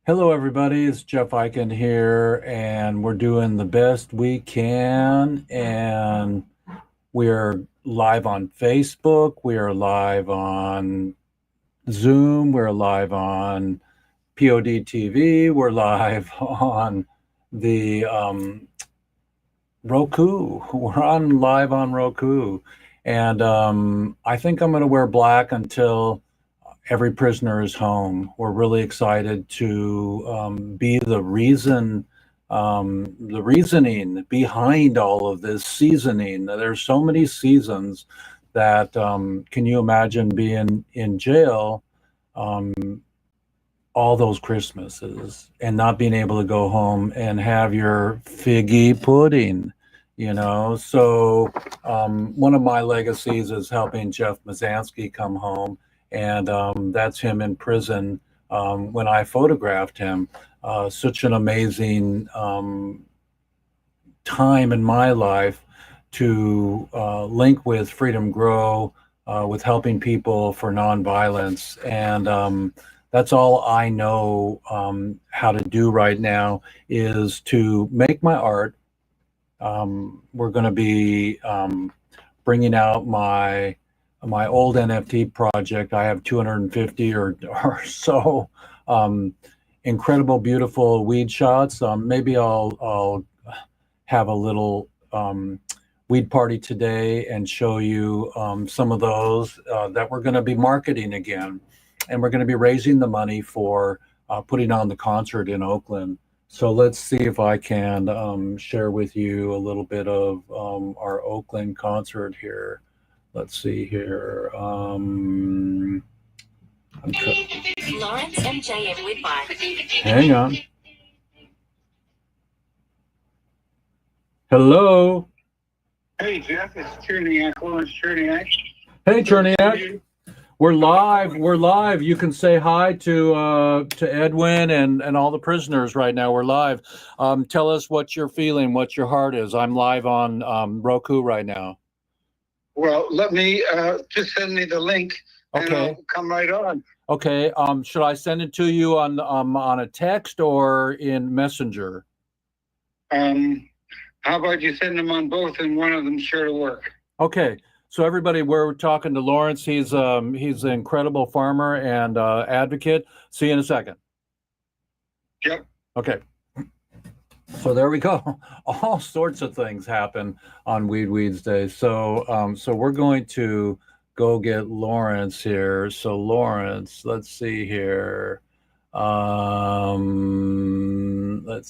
Hello, everybody. It's Jeff Eichen here, and we're doing the best we can. And we're live on Facebook, we are live on Zoom, we're live on POD TV, we're live on the Roku. We're on live on Roku. And I think I'm going to wear black until every prisoner is home. We're really excited to be the reasoning behind all of this seasoning. There's so many seasons that can you imagine being in jail um, all those Christmases and not being able to go home and have your figgy pudding, you know? So one of my legacies is helping Jeff Mazansky come home, and that's him in prison when I photographed him. Such an amazing time in my life to link with Freedom Grow, with helping people for nonviolence. And that's all I know how to do right now is to make my art. We're going to be bringing out my old NFT project. I have 250 or so incredible, beautiful weed shots. Maybe I'll have a little weed party today and show you some of those that we're going to be marketing again. And we're going to be raising the money for putting on the concert in Oakland. So let's see if I can share with you a little bit of our Oakland concert here. Let's see here. Lawrence MJ and Whitby. Hang on. Hello. Hey, Jeff, it's Cherniak, Lawrence Cherniak. Hey, Cherniak. We're live. We're live. You can say hi to Edwin and all the prisoners right now. We're live. Tell us what you're feeling, what your heart is. I'm live on Roku right now. Well, let me just send me the link, and Okay. I'll come right on. Okay. Should I send it to you on a text or in Messenger? How about you send them on both, and one of them sure to work. Okay. So everybody, we're talking to Lawrence. He's an incredible farmer and advocate. See you in a second. Yep. Okay. So there we go. All sorts of things happen on WEEDSDAYS. So we're going to go get Lawrence here. So Lawrence, let's see here. Let's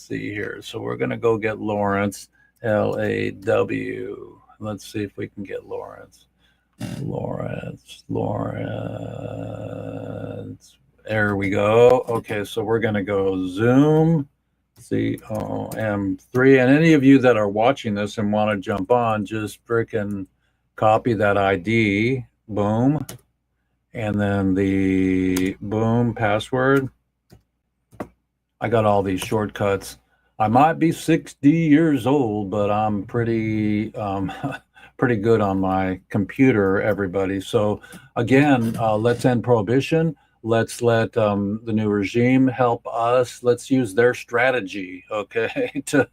see here. So we're going to go get Lawrence, LAW. Let's see if we can get Lawrence. Lawrence. There we go. Okay, so we're going to go Zoom. COM3. And any of you that are watching this and want to jump on, just freaking copy that ID. Boom. And then the boom password. I got all these shortcuts. I might be 60 years old, but I'm pretty pretty good on my computer, everybody. So again, let's end prohibition. Let's let the new regime help us. Let's use their strategy, okay, to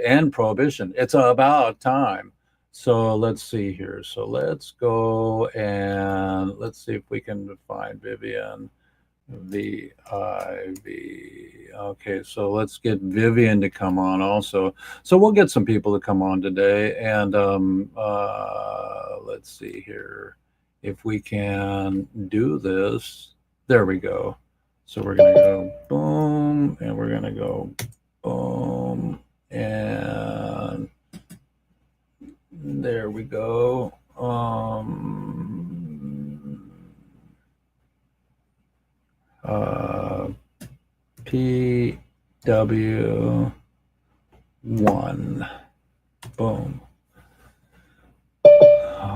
end prohibition. It's about time. So let's see here. So let's go and let's see if we can find Vivian. VIV. Okay, so let's get Vivian to come on also. So we'll get some people to come on today, and let's see here if we can do this. There we go. So we're gonna go boom, and we're gonna go boom, and there we go. PW1. Boom.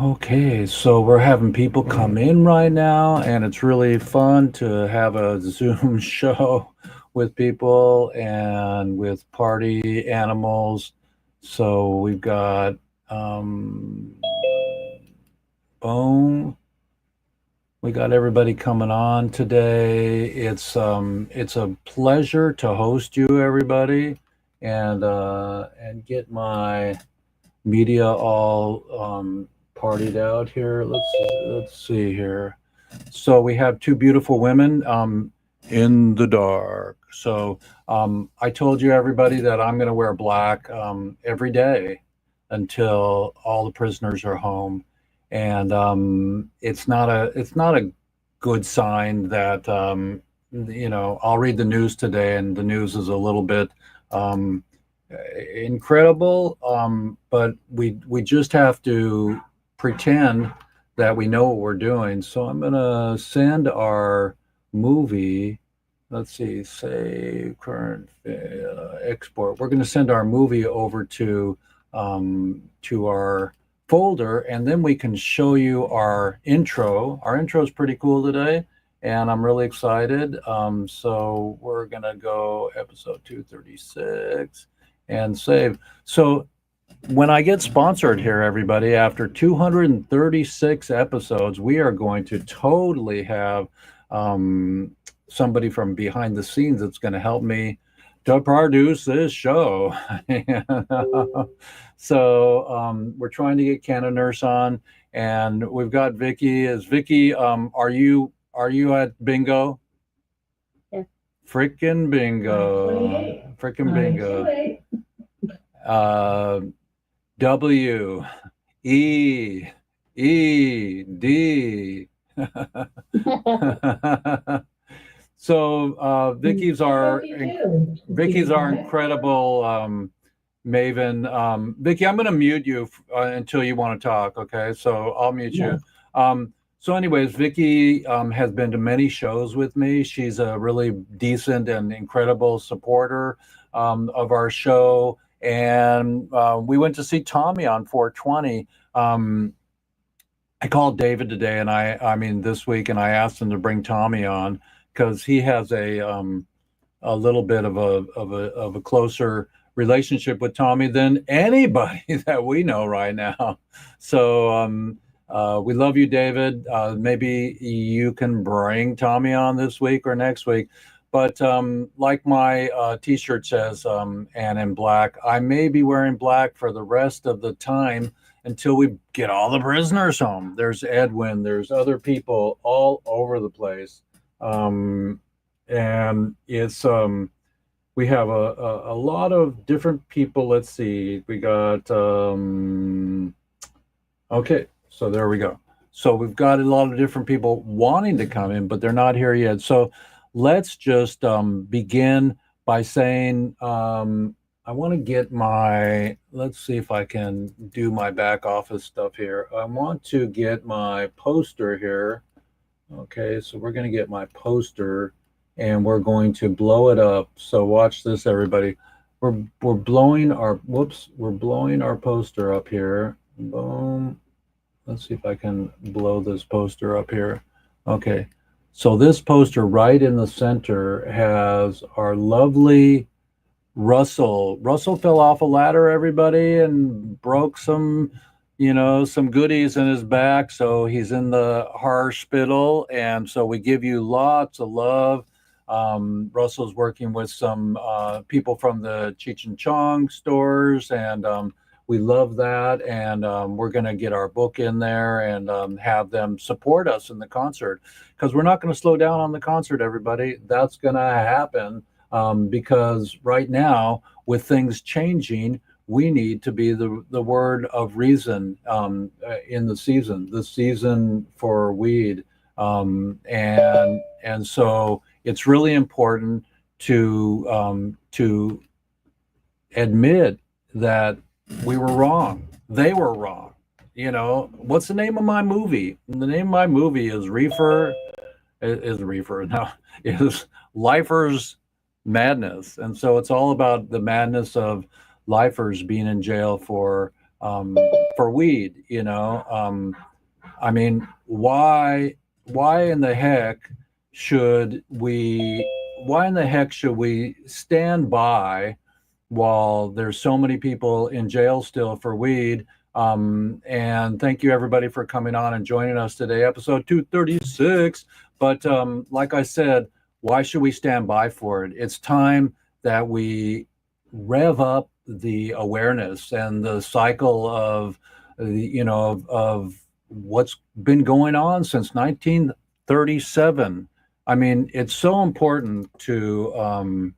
Okay, so we're having people come in right now, and it's really fun to have a Zoom show with people and with party animals. So we've got boom. We got everybody coming on today. It's a pleasure to host you, everybody, and get my media all partied out here. Let's see here. So we have two beautiful women in the dark. So I told you, everybody, that I'm going to wear black every day until all the prisoners are home, and it's not a good sign that I'll read the news today, and the news is a little bit um, incredible, but we just have to pretend that we know what we're doing. So I'm gonna send our movie. Let's see, save current export. We're gonna send our movie over to our folder, and then we can show you our intro. Our intro is pretty cool today, and I'm really excited. So we're gonna go episode 236 and save. So when I get sponsored here, everybody, after 236 episodes, we are going to totally have somebody from behind the scenes that's going to help me to produce this show. So we're trying to get Canna Nurse on, and we've got Vicky. Is Vicky? Are you at bingo? Yeah. Frickin' bingo! Frickin' bingo! W E E D. So Vicky's our incredible maven. Vicky, I'm going to mute you until you want to talk. Okay, so I'll mute you. So, anyways, Vicky has been to many shows with me. She's a really decent and incredible supporter of our show. And we went to see Tommy on 420. I called David today, and I mean this week, and I asked him to bring Tommy on because he has a little bit of a closer relationship with Tommy than anybody that we know right now. So we love you, David. Maybe you can bring Tommy on this week or next week. But like my T-shirt says, and in black, I may be wearing black for the rest of the time until we get all the prisoners home. There's Edwin. There's other people all over the place, and it's we have a lot of different people. Let's see. We got okay. So there we go. So we've got a lot of different people wanting to come in, but they're not here yet. So let's just begin by saying I want to get let's see if I can do my back office stuff here. I want to get my poster here. Okay, so we're going to get my poster and we're going to blow it up. So watch this, everybody. We're blowing our poster up here. Boom. Let's see if I can blow this poster up here. Okay. So this poster right in the center has our lovely Russell. Russell fell off a ladder, everybody, and broke some goodies in his back. So he's in the hospital. And so we give you lots of love. Russell's working with some people from the Cheech and Chong stores, and we love that. And we're going to get our book in there and have them support us in the concert, because we're not going to slow down on the concert, everybody. That's going to happen because right now, with things changing, we need to be the word of reason in the season for weed. And so it's really important to admit that we were wrong. They were wrong. What's the name of my movie? The name of my movie is is Lifers Madness. And so it's all about the madness of lifers being in jail for weed. I mean, why in the heck should we stand by while there's so many people in jail still for weed, And thank you everybody for coming on and joining us today, episode 236. But like I said, why should we stand by for it? It's time that we rev up the awareness and the cycle of of what's been going on since 1937. I mean, it's so important to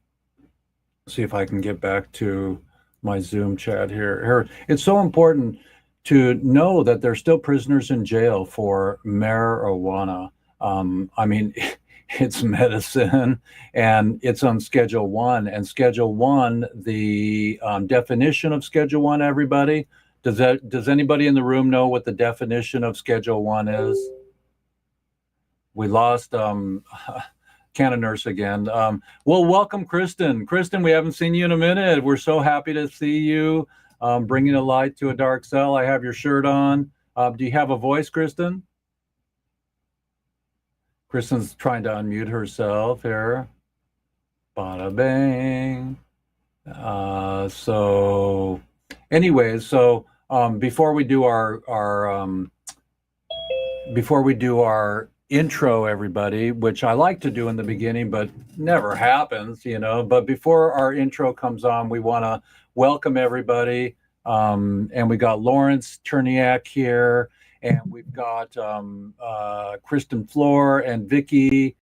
see if I can get back to my Zoom chat here. It's so important to know that they're still prisoners in jail for marijuana. I mean, it's medicine, and it's on Schedule 1. And Schedule 1, the definition of Schedule 1, everybody, does anybody in the room know what the definition of Schedule 1 is? We lost Canna Nurse again. Well, welcome, Kristen. Kristen, we haven't seen you in a minute. We're so happy to see you, bringing a light to a dark cell. I have your shirt on. Do you have a voice, Kristen? Kristen's trying to unmute herself here. Bada bang. So anyways, so before we do our intro, everybody, which I like to do in the beginning, but never happens, But before our intro comes on, we want to welcome everybody. And we got Lawrence Cherniak here, and we've got Kristen Floor and Vicky.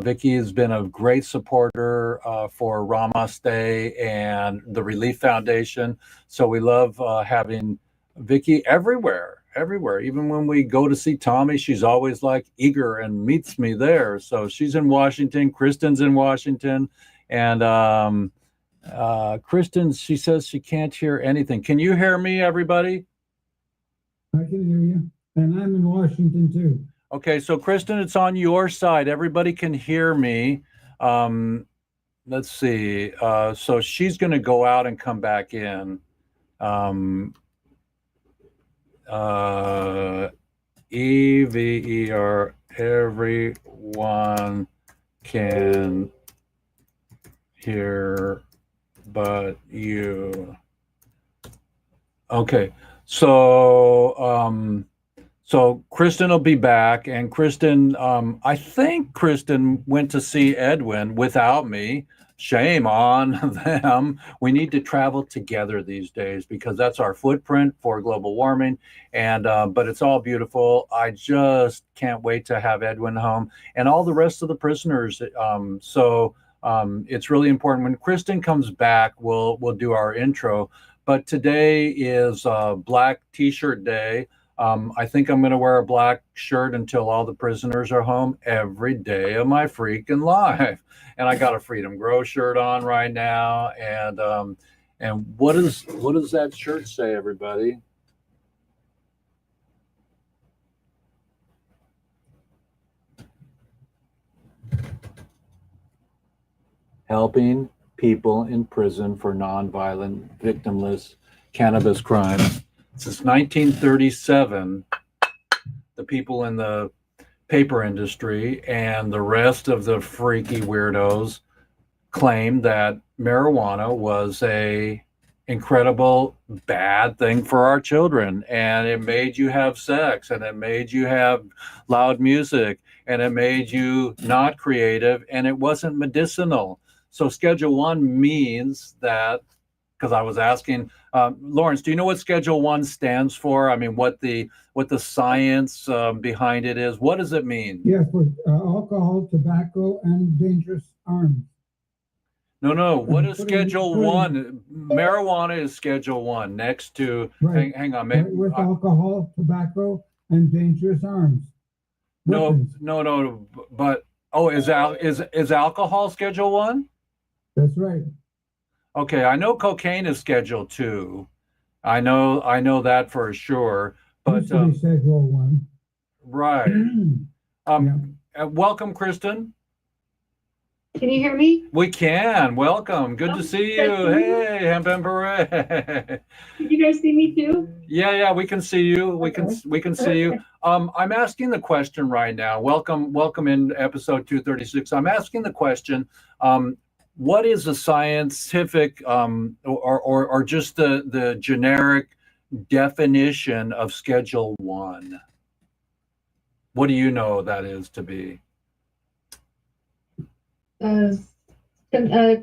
Vicky has been a great supporter for WEEDSDAYS and the Relief Foundation. So we love having Vicky everywhere. Even when we go to see Tommy, she's always like eager and meets me there. So she's in Washington. Kristen's in Washington. And Kristen, she says she can't hear anything. Can you hear me, everybody? I can hear you. And I'm in Washington too. Okay, so Kristen, it's on your side. Everybody can hear me. Let's see. So she's going to go out and come back in. EVER, everyone can hear but you. Okay, so Kristen will be back, and Kristen, I think Kristen went to see Edwin without me. Shame on them. We need to travel together these days because that's our footprint for global warming. And but it's all beautiful. I just can't wait to have Edwin home and all the rest of the prisoners. So it's really important. When Kristen comes back, we'll do our intro. But today is Black T-shirt Day. I think I'm going to wear a black shirt until all the prisoners are home every day of my freaking life. And I got a Freedom Grow shirt on right now. And what does that shirt say, everybody? Helping people in prison for nonviolent, victimless cannabis crimes. Since 1937, the people in the paper industry and the rest of the freaky weirdos claimed that marijuana was a incredible bad thing for our children, and it made you have sex, and it made you have loud music, and it made you not creative, and it wasn't medicinal. So Schedule 1 means that, because I was asking Lawrence, do you know what Schedule 1 stands for? I mean, what the science behind it is. What does it mean? Yeah, for alcohol, tobacco, and dangerous arms. No. What is Schedule 1? Marijuana is Schedule 1 next to, right. hang on. Right, with alcohol, tobacco, and dangerous arms. Weapons. No, but, is alcohol Schedule 1? That's right. Okay, I know cocaine is Schedule 2. I know that for sure. But Schedule 1. Right. Welcome, Kristen. Can you hear me? We can. Welcome. Good to see you. Hey, Hemp and Beret. Can you guys see me too? Yeah, we can see you. We can see you. I'm asking the question right now. Welcome in episode 236. I'm asking the question. What is a scientific or just the generic definition of Schedule 1? What do you know that is to be? A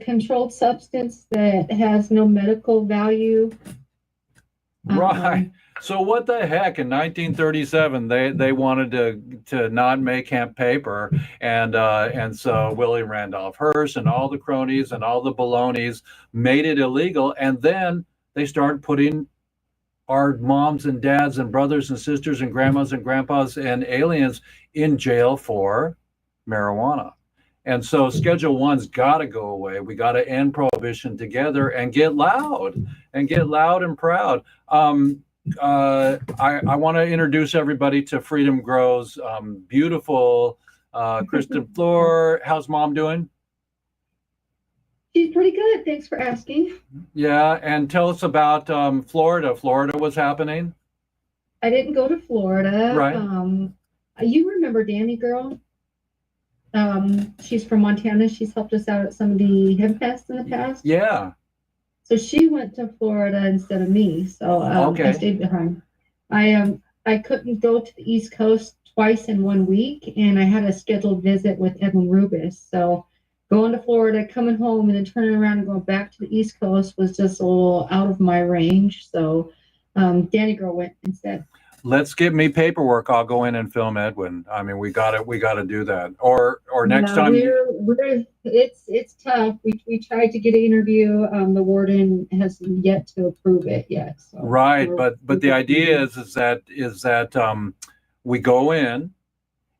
controlled substance that has no medical value. Right. So what the heck? In 1937, they wanted to not make hemp paper, and so Willie Randolph Hearst and all the cronies and all the balonies made it illegal, and then they started putting our moms and dads and brothers and sisters and grandmas and grandpas and aliens in jail for marijuana. And so Schedule 1's got to go away. We got to end prohibition together and get loud and proud. I want to introduce everybody to Freedom Grow's beautiful Kristen Floor. How's mom doing? She's pretty good. Thanks for asking. Yeah, and tell us about Florida. Florida was happening. I didn't go to Florida. Right. You remember Danny Girl? She's from Montana. She's helped us out at some of the hemp fests in the past. Yeah. So she went to Florida instead of me. So Okay. I stayed behind. I couldn't go to the East Coast twice in 1 week, and I had a scheduled visit with Edwin Rubis. So going to Florida, coming home, and then turning around and going back to the East Coast was just a little out of my range. So Danny Girl went instead. Let's get me paperwork. I'll go in and film Edwin. I mean, we got to do that. Or next time. It's tough. We tried to get an interview. The warden has yet to approve it yet. So Right, but the idea is that we go in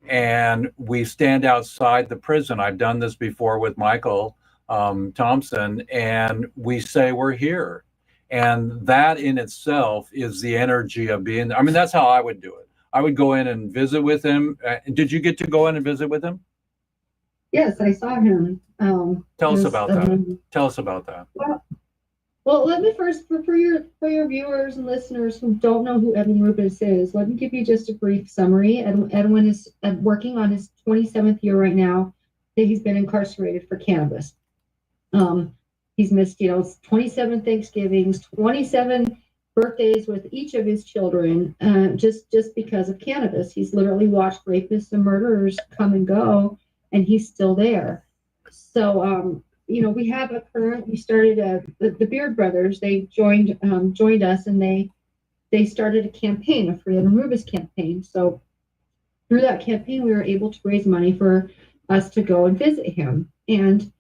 and we stand outside the prison. I've done this before with Michael Thompson, and we say we're here. And that in itself is the energy of being. I mean, that's how I would do it. I would go in and visit with him. Did you get to go in and visit with him? Yes, I saw him. Tell us about that. Tell us about that. Well, let me first, for your viewers and listeners who don't know who Edwin Rubis is, let me give you just a brief summary. Edwin is working on his 27th year right now that he's been incarcerated for cannabis. He's missed, 27 Thanksgivings, 27 birthdays with each of his children, just because of cannabis. He's literally watched rapists and murderers come and go, and he's still there. So, we have we started the Beard Brothers. They joined us, and they started a campaign, a Freedom Rubis campaign. So through that campaign, we were able to raise money for us to go and visit him. And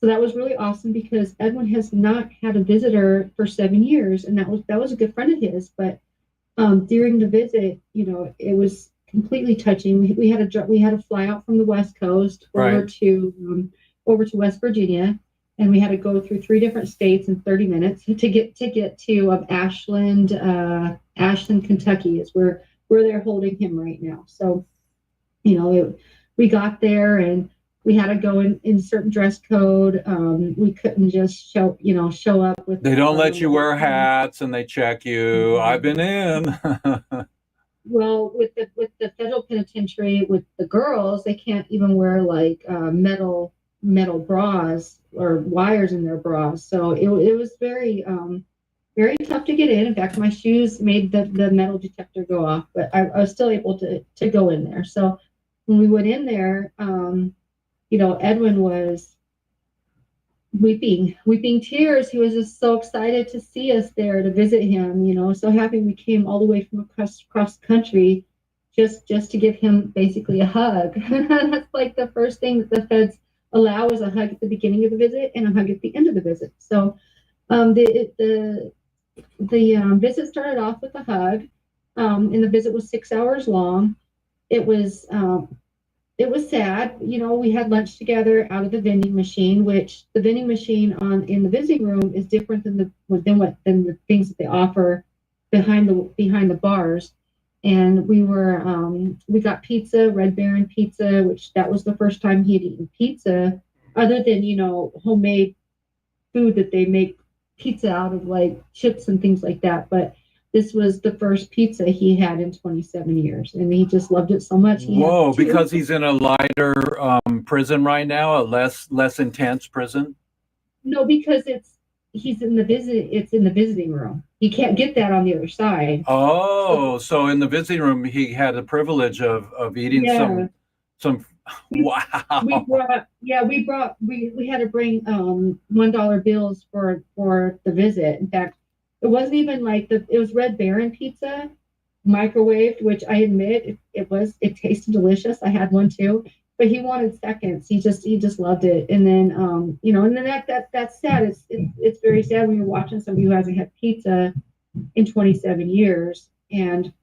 so that was really awesome because Edwin has not had a visitor for 7 years, and that was a good friend of his. But during the visit, it was completely touching. We had a fly out from the West Coast over to West Virginia, and we had to go through 3 different states in 30 minutes to get to Ashland, Kentucky is where they're holding him right now. So, we got there and we had to go in certain dress code. We couldn't just show up with. They don't let you wear hats, and they check you. I've been in. Well, with the federal penitentiary, with the girls, they can't even wear like metal bras or wires in their bras. So it was very tough to get in. In fact, my shoes made the metal detector go off, but I was still able to go in there. So when we went in there, Edwin was weeping tears. He was just so excited to see us there, to visit him, so happy we came all the way from across the country just to give him basically a hug. That's like the first thing that the feds allow is a hug at the beginning of the visit and a hug at the end of the visit. So the visit started off with a hug, and the visit was 6 hours long. It was sad. We had lunch together out of the vending machine, which the vending machine in the visiting room is different than the things that they offer behind the bars. And we got pizza, Red Baron pizza, which that was the first time he had eaten pizza, other than homemade food that they make pizza out of, like chips and things like that. But this was the first pizza he had in 27 years, and he just loved it so much. Whoa, because he's in a lighter prison right now, a less intense prison? No, because it's in the visiting room. You can't get that on the other side. Oh, so in the visiting room, he had the privilege of eating Yeah. some. We Wow. brought, yeah, we had to bring $1 bills for the visit. In fact, it wasn't even like it was Red Baron pizza, microwaved, which I admit it tasted delicious. I had one too, but he wanted seconds. He just loved it. And then and then that's sad. It's very sad when you're watching somebody who hasn't had pizza in 27 years. And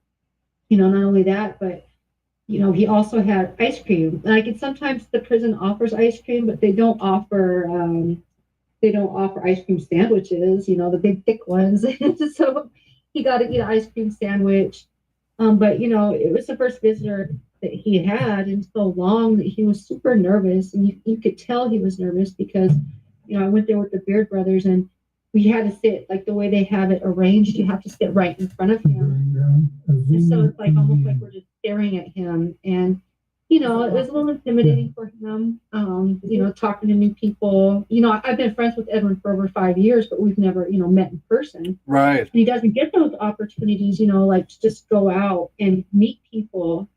not only that, but he also had ice cream. Like, and sometimes the prison offers ice cream, but they don't offer ice cream sandwiches, the big thick ones. So he got to eat an ice cream sandwich. But it was the first visitor that he had in so long that he was super nervous, and you could tell he was nervous because I went there with the Beard Brothers, and we had to sit like the way they have it arranged. You have to sit right in front of him, and so it's like almost like we're just staring at him. And it was a little intimidating for him. Talking to new people. I've been friends with Edwin for over 5 years, but we've never met in person. Right. And he doesn't get those opportunities, like to just go out and meet people.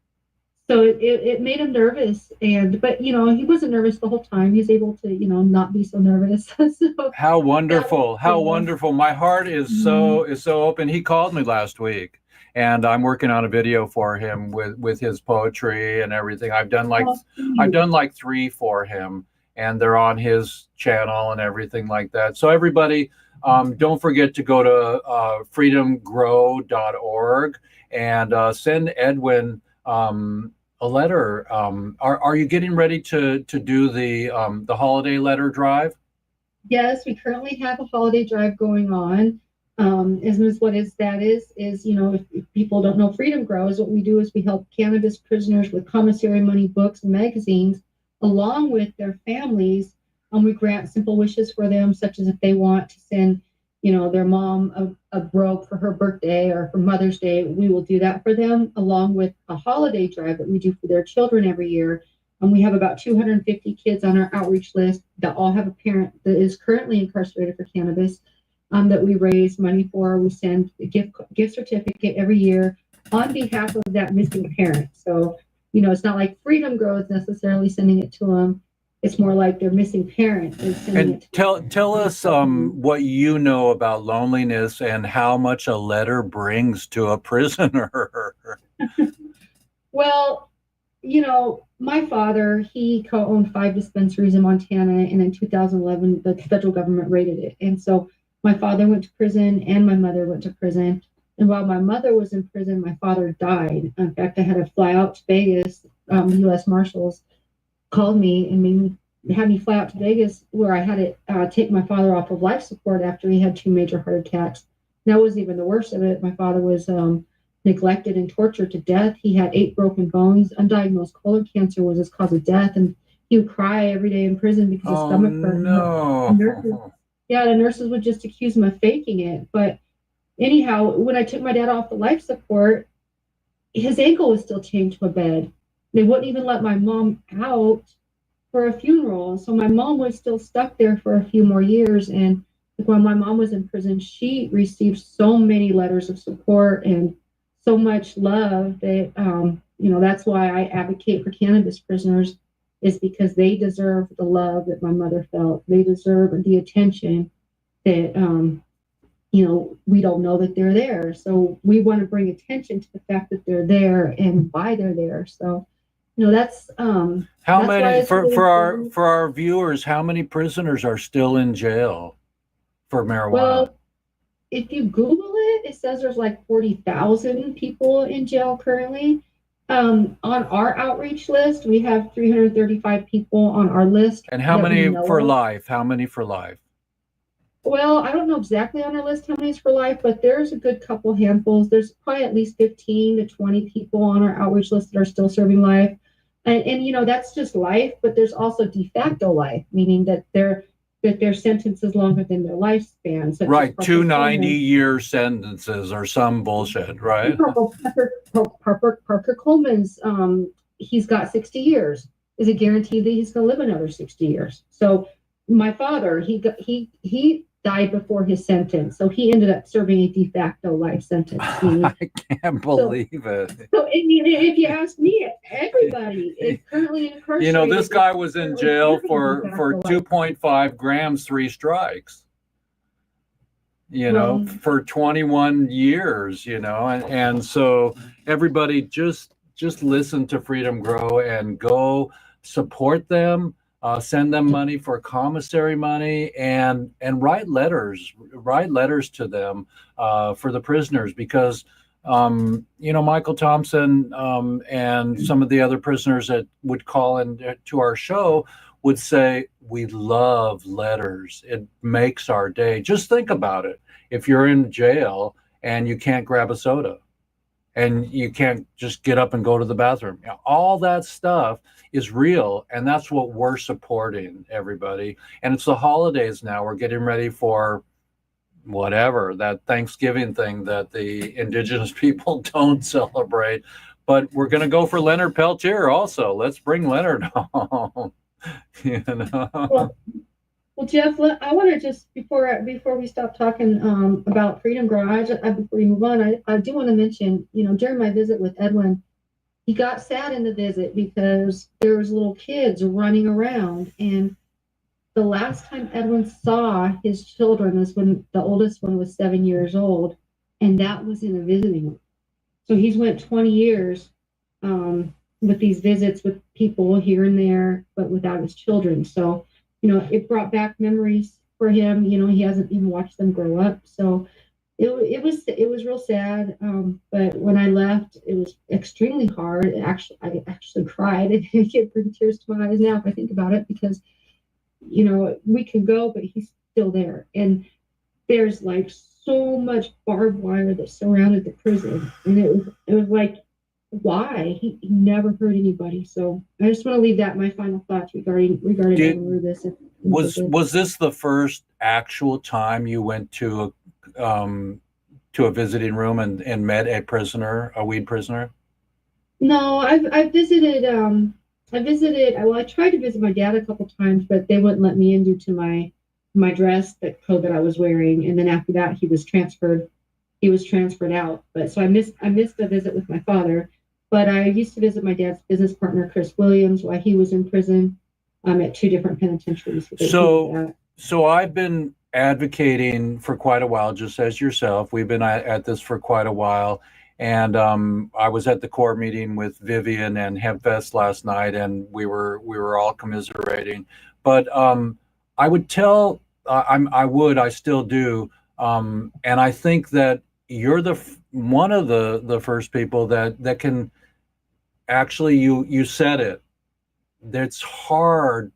So it made him nervous, but he wasn't nervous the whole time. He was able to not be so nervous. So How wonderful. How cool. wonderful. My heart is so open. He called me last week, and I'm working on a video for him with his poetry and everything. I've done like 3 for him, and they're on his channel and everything like that. So everybody, don't forget to go to freedomgrow.org and send Edwin a letter. Are you getting ready to do the holiday letter drive? Yes, we currently have a holiday drive going on. What that is, if people don't know, Freedom Grows, what we do is we help cannabis prisoners with commissary money, books, and magazines, along with their families. We grant simple wishes for them, such as if they want to send, their mom a robe for her birthday or for Mother's Day, we will do that for them, along with a holiday drive that we do for their children every year. And we have about 250 kids on our outreach list that all have a parent that is currently incarcerated for cannabis, that we raise money for. We send a gift certificate every year on behalf of that missing parent. So, it's not like Freedom Grows necessarily sending it to them. It's more like their missing parent is sending it to them. Tell us what you know about loneliness and how much a letter brings to a prisoner. Well, my father, he co-owned 5 dispensaries in Montana, and in 2011, the federal government raided it. And so my father went to prison and my mother went to prison. And while my mother was in prison, my father died. In fact, I had to fly out to Vegas. U.S. Marshals called me and had me fly out to Vegas, where I had to take my father off of life support after he had 2 major heart attacks. And that wasn't even the worst of it. My father was neglected and tortured to death. He had 8 broken bones. Undiagnosed colon cancer was his cause of death, and he would cry every day in prison because his stomach hurt. No. The nurses would just accuse him of faking it. But anyhow, when I took my dad off the life support, his ankle was still chained to a bed. They wouldn't even let my mom out for a funeral. So my mom was still stuck there for a few more years. And when my mom was in prison, she received so many letters of support and so much love that, that's why I advocate for cannabis prisoners, is because they deserve the love that my mother felt. They deserve the attention that, we don't know that they're there. So we want to bring attention to the fact that they're there and why they're there. So, that's How that's many really for our viewers, how many prisoners are still in jail for marijuana? Well, if you Google it, it says there's like 40,000 people in jail currently. On our outreach list, we have 335 people on our list. And how many for life? How many for life? Well, I don't know exactly on our list how many is for life, but there's a good couple handfuls. There's probably at least 15 to 20 people on our outreach list that are still serving life. And that's just life, but there's also de facto life, meaning that their sentence is longer than their lifespan. Right, 2 90-year sentences or some bullshit, right? Parker Coleman's, he's got 60 years. Is it guaranteed that he's going to live another 60 years? So my father, he died before his sentence. So he ended up serving a de facto life sentence. I can't believe it. So I mean, if you ask me, everybody is currently incarcerated. You know, this guy was in jail for serving de facto life. 2.5 grams, 3 strikes. You know, Well, for 21 years. You know, and so everybody just listen to Freedom Grow and go support them. Send them money for commissary money, and write letters to them for the prisoners, because you know, Michael Thompson and some of the other prisoners that would call in to our show would say, we love letters. It makes our day. Just think about it. If you're in jail and you can't grab a soda, and you can't just get up and go to the bathroom, you know, all that stuff is real, and that's what we're supporting, everybody. And it's the holidays now. We're getting ready for whatever, that Thanksgiving thing that the indigenous people don't celebrate. But we're going to go for Leonard Peltier also. Let's bring Leonard home. You know? Well, Jeff, I want to just before we stop talking about Freedom Grow, before we move on, I do want to mention, you know, during my visit with Edwin, he got sad in the visit because there was little kids running around, and the last time Edwin saw his children was when the oldest one was 7 years old, and that was in a visiting room. So he's went 20 years with these visits with people here and there, but without his children. So, you know, it brought back memories for him. You know, he hasn't even watched them grow up. So it was real sad. But when I left, it was extremely hard. I actually cried. I get pretty tears to my eyes now if I think about it, because, you know, we can go, but he's still there. And there's like so much barbed wire that surrounded the prison. And it was like, why? He never hurt anybody. So I just want to leave that my final thoughts regarding this. Was this the first actual time you went to a visiting room and met a prisoner, a weed prisoner? No, I visited. Well, I tried to visit my dad a couple times, but they wouldn't let me in due to my dress, the code that I was wearing. And then after that, he was transferred out. But so I missed the visit with my father. But I used to visit my dad's business partner, Chris Williams, while he was in prison at 2 different penitentiaries. So I've been advocating for quite a while, just as yourself. We've been at this for quite a while. And I was at the core meeting with Vivian and HempFest last night, and we were all commiserating. But I would tell, I still do, and I think that you're one of the first people that can actually, you said it. It's hard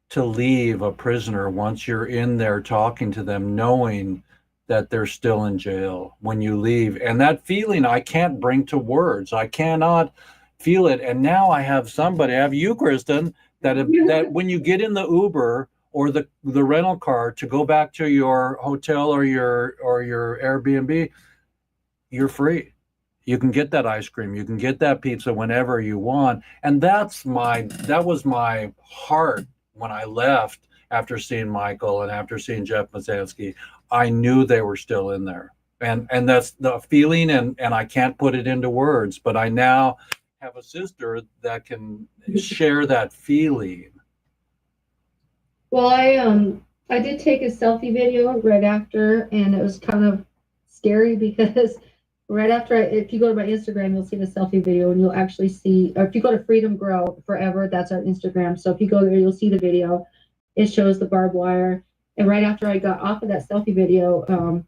to leave a prisoner once you're in there talking to them, knowing that they're still in jail when you leave. And that feeling I can't bring to words. I cannot feel it. And now I have you, Kristen, that when you get in the Uber or the rental car to go back to your hotel or your Airbnb, you're free. You can get that ice cream. You can get that pizza whenever you want. And that was my heart when I left after seeing Michael and after seeing Jeff Mazansky. I knew they were still in there. And that's the feeling, and I can't put it into words, but I now have a sister that can share that feeling. Well, I did take a selfie video right after, and it was kind of scary because right after, if you go to my Instagram, you'll see the selfie video, and you'll actually see, or if you go to Freedom Grow Forever, that's our Instagram. So if you go there, you'll see the video. It shows the barbed wire. And right after I got off of that selfie video,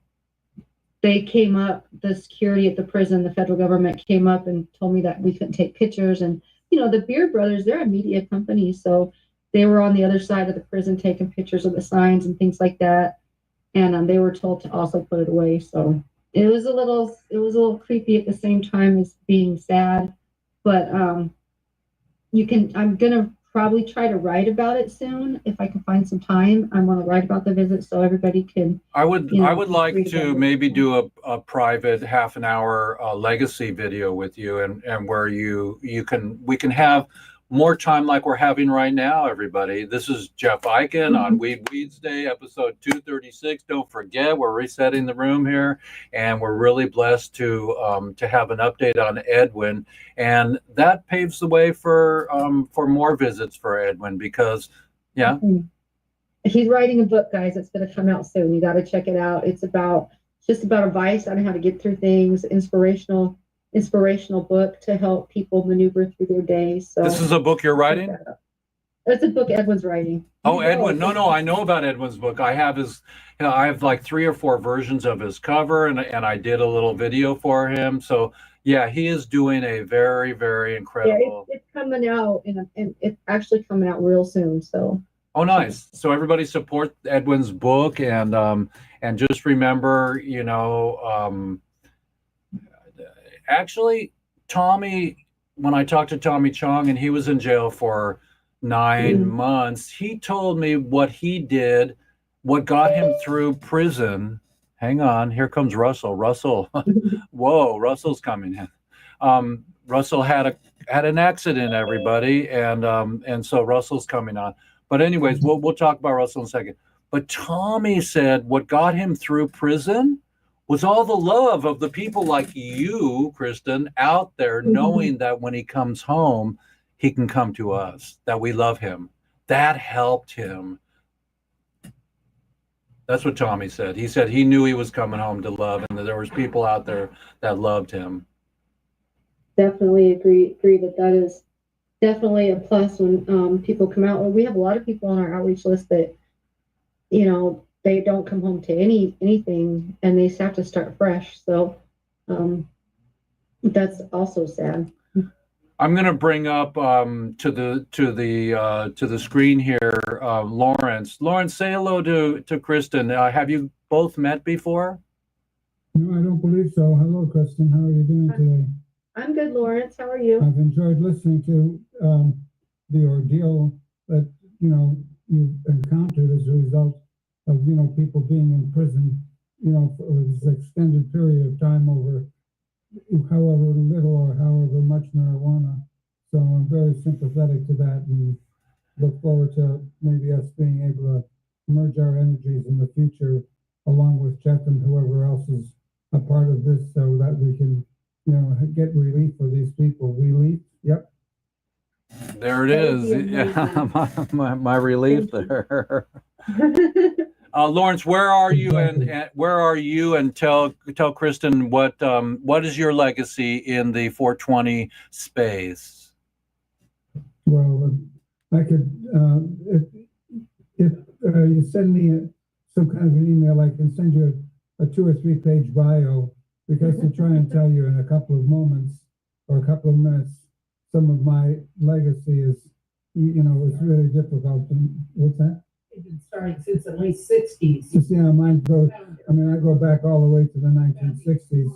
they came up, the security at the prison, the federal government came up and told me that we couldn't take pictures. And, you know, the Beard Brothers, they're a media company. So they were on the other side of the prison taking pictures of the signs and things like that. And they were told to also put it away. So it was a little creepy at the same time as being sad. But I'm gonna probably try to write about it soon if I can find some time. I want to write about the visit so everybody can. I would like to maybe do a private half an hour legacy video with you, and where we can have more time like we're having right now, everybody. This is Jeff Eichen on Weeds Day, episode 236. Don't forget, we're resetting the room here, and we're really blessed to have an update on Edwin, and that paves the way for more visits for Edwin because, yeah. He's writing a book, guys. It's going to come out soon. You got to check it out. It's just about advice on how to get through things, inspirational book to help people maneuver through their days. So this is a book you're writing? It's a book Edwin's writing. Oh, Edwin. No, I know about Edwin's book. I have I have like 3 or 4 versions of his cover, and I did a little video for him. So yeah, he is doing a very, very incredible. Yeah, it's coming out, and it's actually coming out real soon. So. Oh, nice. So everybody support Edwin's book, and just remember, actually, Tommy, when I talked to Tommy Chong and he was in jail for 9 months, he told me what he did, what got him through prison. Hang on, here comes Russell. Russell, whoa, Russell's coming in. Russell had an accident, everybody, and so Russell's coming on. But anyways, we'll talk about Russell in a second. But Tommy said what got him through prison was all the love of the people like you, Kristen, out there, knowing that when he comes home, he can come to us, that we love him. That helped him. That's what Tommy said. He said he knew he was coming home to love, and that there was people out there that loved him. Definitely agree that is definitely a plus when people come out. We have a lot of people on our outreach list that, they don't come home to anything, and they have to start fresh. So that's also sad. I'm going to bring up to the screen here, Lawrence. Lawrence, say hello to Kristen. Have you both met before? No, I don't believe so. Hello, Kristen. How are you doing today? I'm good, Lawrence. How are you? I've enjoyed listening to the ordeal that you've encountered as a result of people being in prison for this extended period of time over however little or however much marijuana. So I'm very sympathetic to that, and look forward to maybe us being able to merge our energies in the future along with Jeff and whoever else is a part of this, so that we can get relief for these people. Relief, yep. There it is. Yeah, my relief there. Lawrence, where are you? And where are you? And tell Kristen what is your legacy in the 420 space? Well, I could if you send me some kind of an email, I can send you a 2 or 3 page bio, because to try and tell you in a couple of moments or a couple of minutes some of my legacy is, it's really difficult. What's that? They've been starting since the late 60s. Just, mine goes, I go back all the way to the 1960s,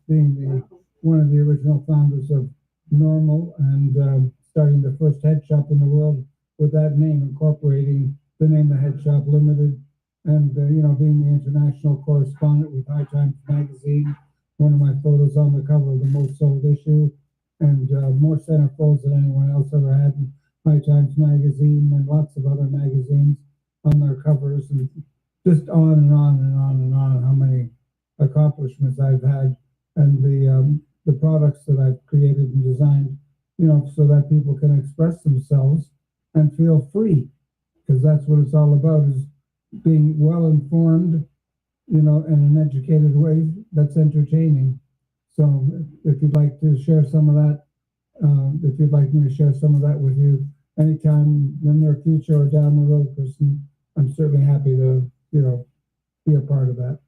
being one of the original founders of Normal, and starting the first head shop in the world with that name, incorporating the name The Head Shop Limited, and, being the international correspondent with High Times magazine, one of my photos on the cover of the most sold issue, and more centerfolds than anyone else ever had in High Times magazine, and lots of other magazines on their covers, and just on and on and on and on, how many accomplishments I've had, and the products that I've created and designed, so that people can express themselves and feel free, because that's what it's all about, is being well informed, in an educated way that's entertaining. So if you'd like to share some of that, if you'd like me to share some of that with you anytime in the near future or down the road, Kristen, I'm certainly happy to, be a part of that.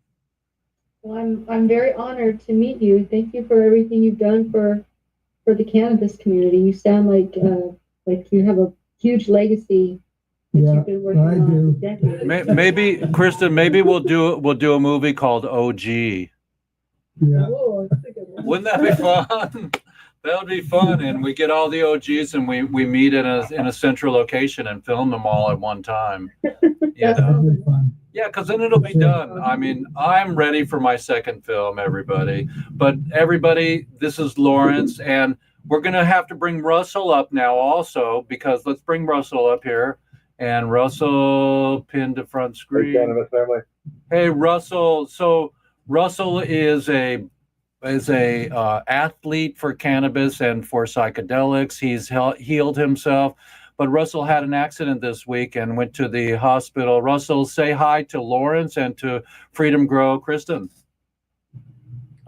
Well, I'm very honored to meet you. Thank you for everything you've done for the cannabis community. You sound like you have a huge legacy. Yeah, I do. Maybe Kristen, we'll do a movie called OG. Yeah. Oh, Wouldn't that be fun? That would be fun, and we get all the OGs and we meet in a central location and film them all at one time. That'd be fun. Yeah, because then it'll be done. I'm ready for my second film, everybody. But everybody, this is Lawrence, and we're going to have to bring Russell up now also, because let's bring Russell up here. And Russell pinned to front screen. Hey, Cannabis family. Hey, Russell. So Russell is a athlete for cannabis and for psychedelics. He's healed himself, but Russell had an accident this week and went to the hospital. Russell, say hi to Lawrence and to Freedom Grow, Kristen.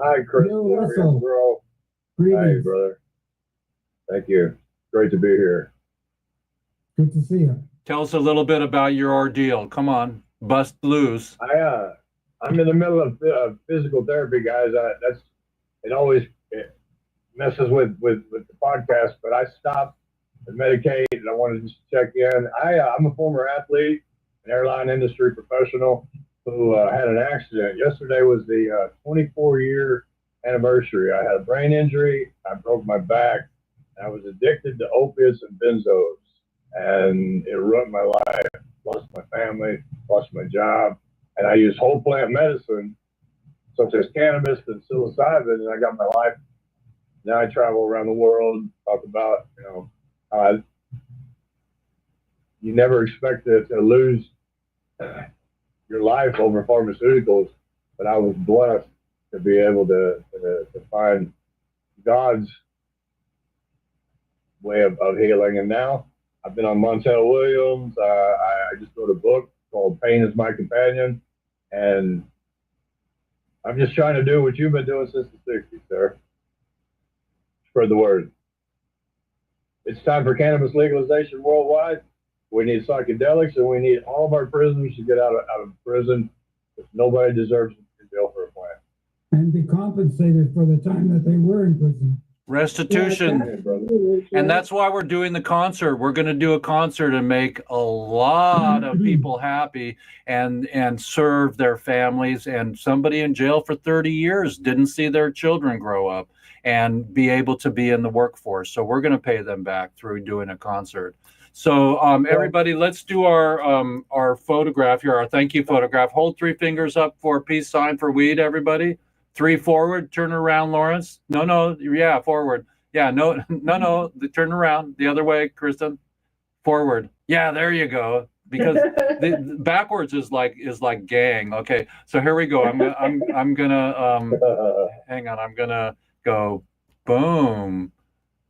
Hi, Chris. Hello, Russell. Bro. Hi, Greetings. brother. Thank you. Great to be here. Good to see you. Tell us a little bit about your ordeal. Come on, bust loose. I'm in the middle of physical therapy, guys. It always messes with the podcast, but I stopped to medicate, and I wanted to just check in. I'm a former athlete, an airline industry professional who had an accident. Yesterday was the 24-year anniversary. I had a brain injury. I broke my back. I was addicted to opiates and benzos, and it ruined my life. Lost my family, lost my job, and I used whole plant medicine such as cannabis and psilocybin, and I got my life. Now I travel around the world, talk about, you never expect to lose your life over pharmaceuticals, but I was blessed to be able to find God's way of healing. And now I've been on Montel Williams. I just wrote a book called Pain is My Companion, and I'm just trying to do what you've been doing since the 60s, sir. Spread the word. It's time for cannabis legalization worldwide. We need psychedelics, and we need all of our prisoners to get out of prison. Nobody deserves to jail for a plant. And be compensated for the time that they were in prison. Restitution. Hey, brother. And that's why we're doing the concert. We're going to do a concert and make a lot of people happy and serve their families. And somebody in jail for 30 years didn't see their children grow up and be able to be in the workforce. So we're going to pay them back through doing a concert. So everybody, let's do our photograph here, our thank you photograph. Hold 3 fingers up for peace sign for weed, everybody. 3 forward, turn around, Lawrence. No, yeah, forward. Yeah, no, turn around the other way, Kristen. Forward. Yeah, there you go. Because the backwards is like gang. Okay, so here we go. I'm gonna hang on. I'm gonna go boom.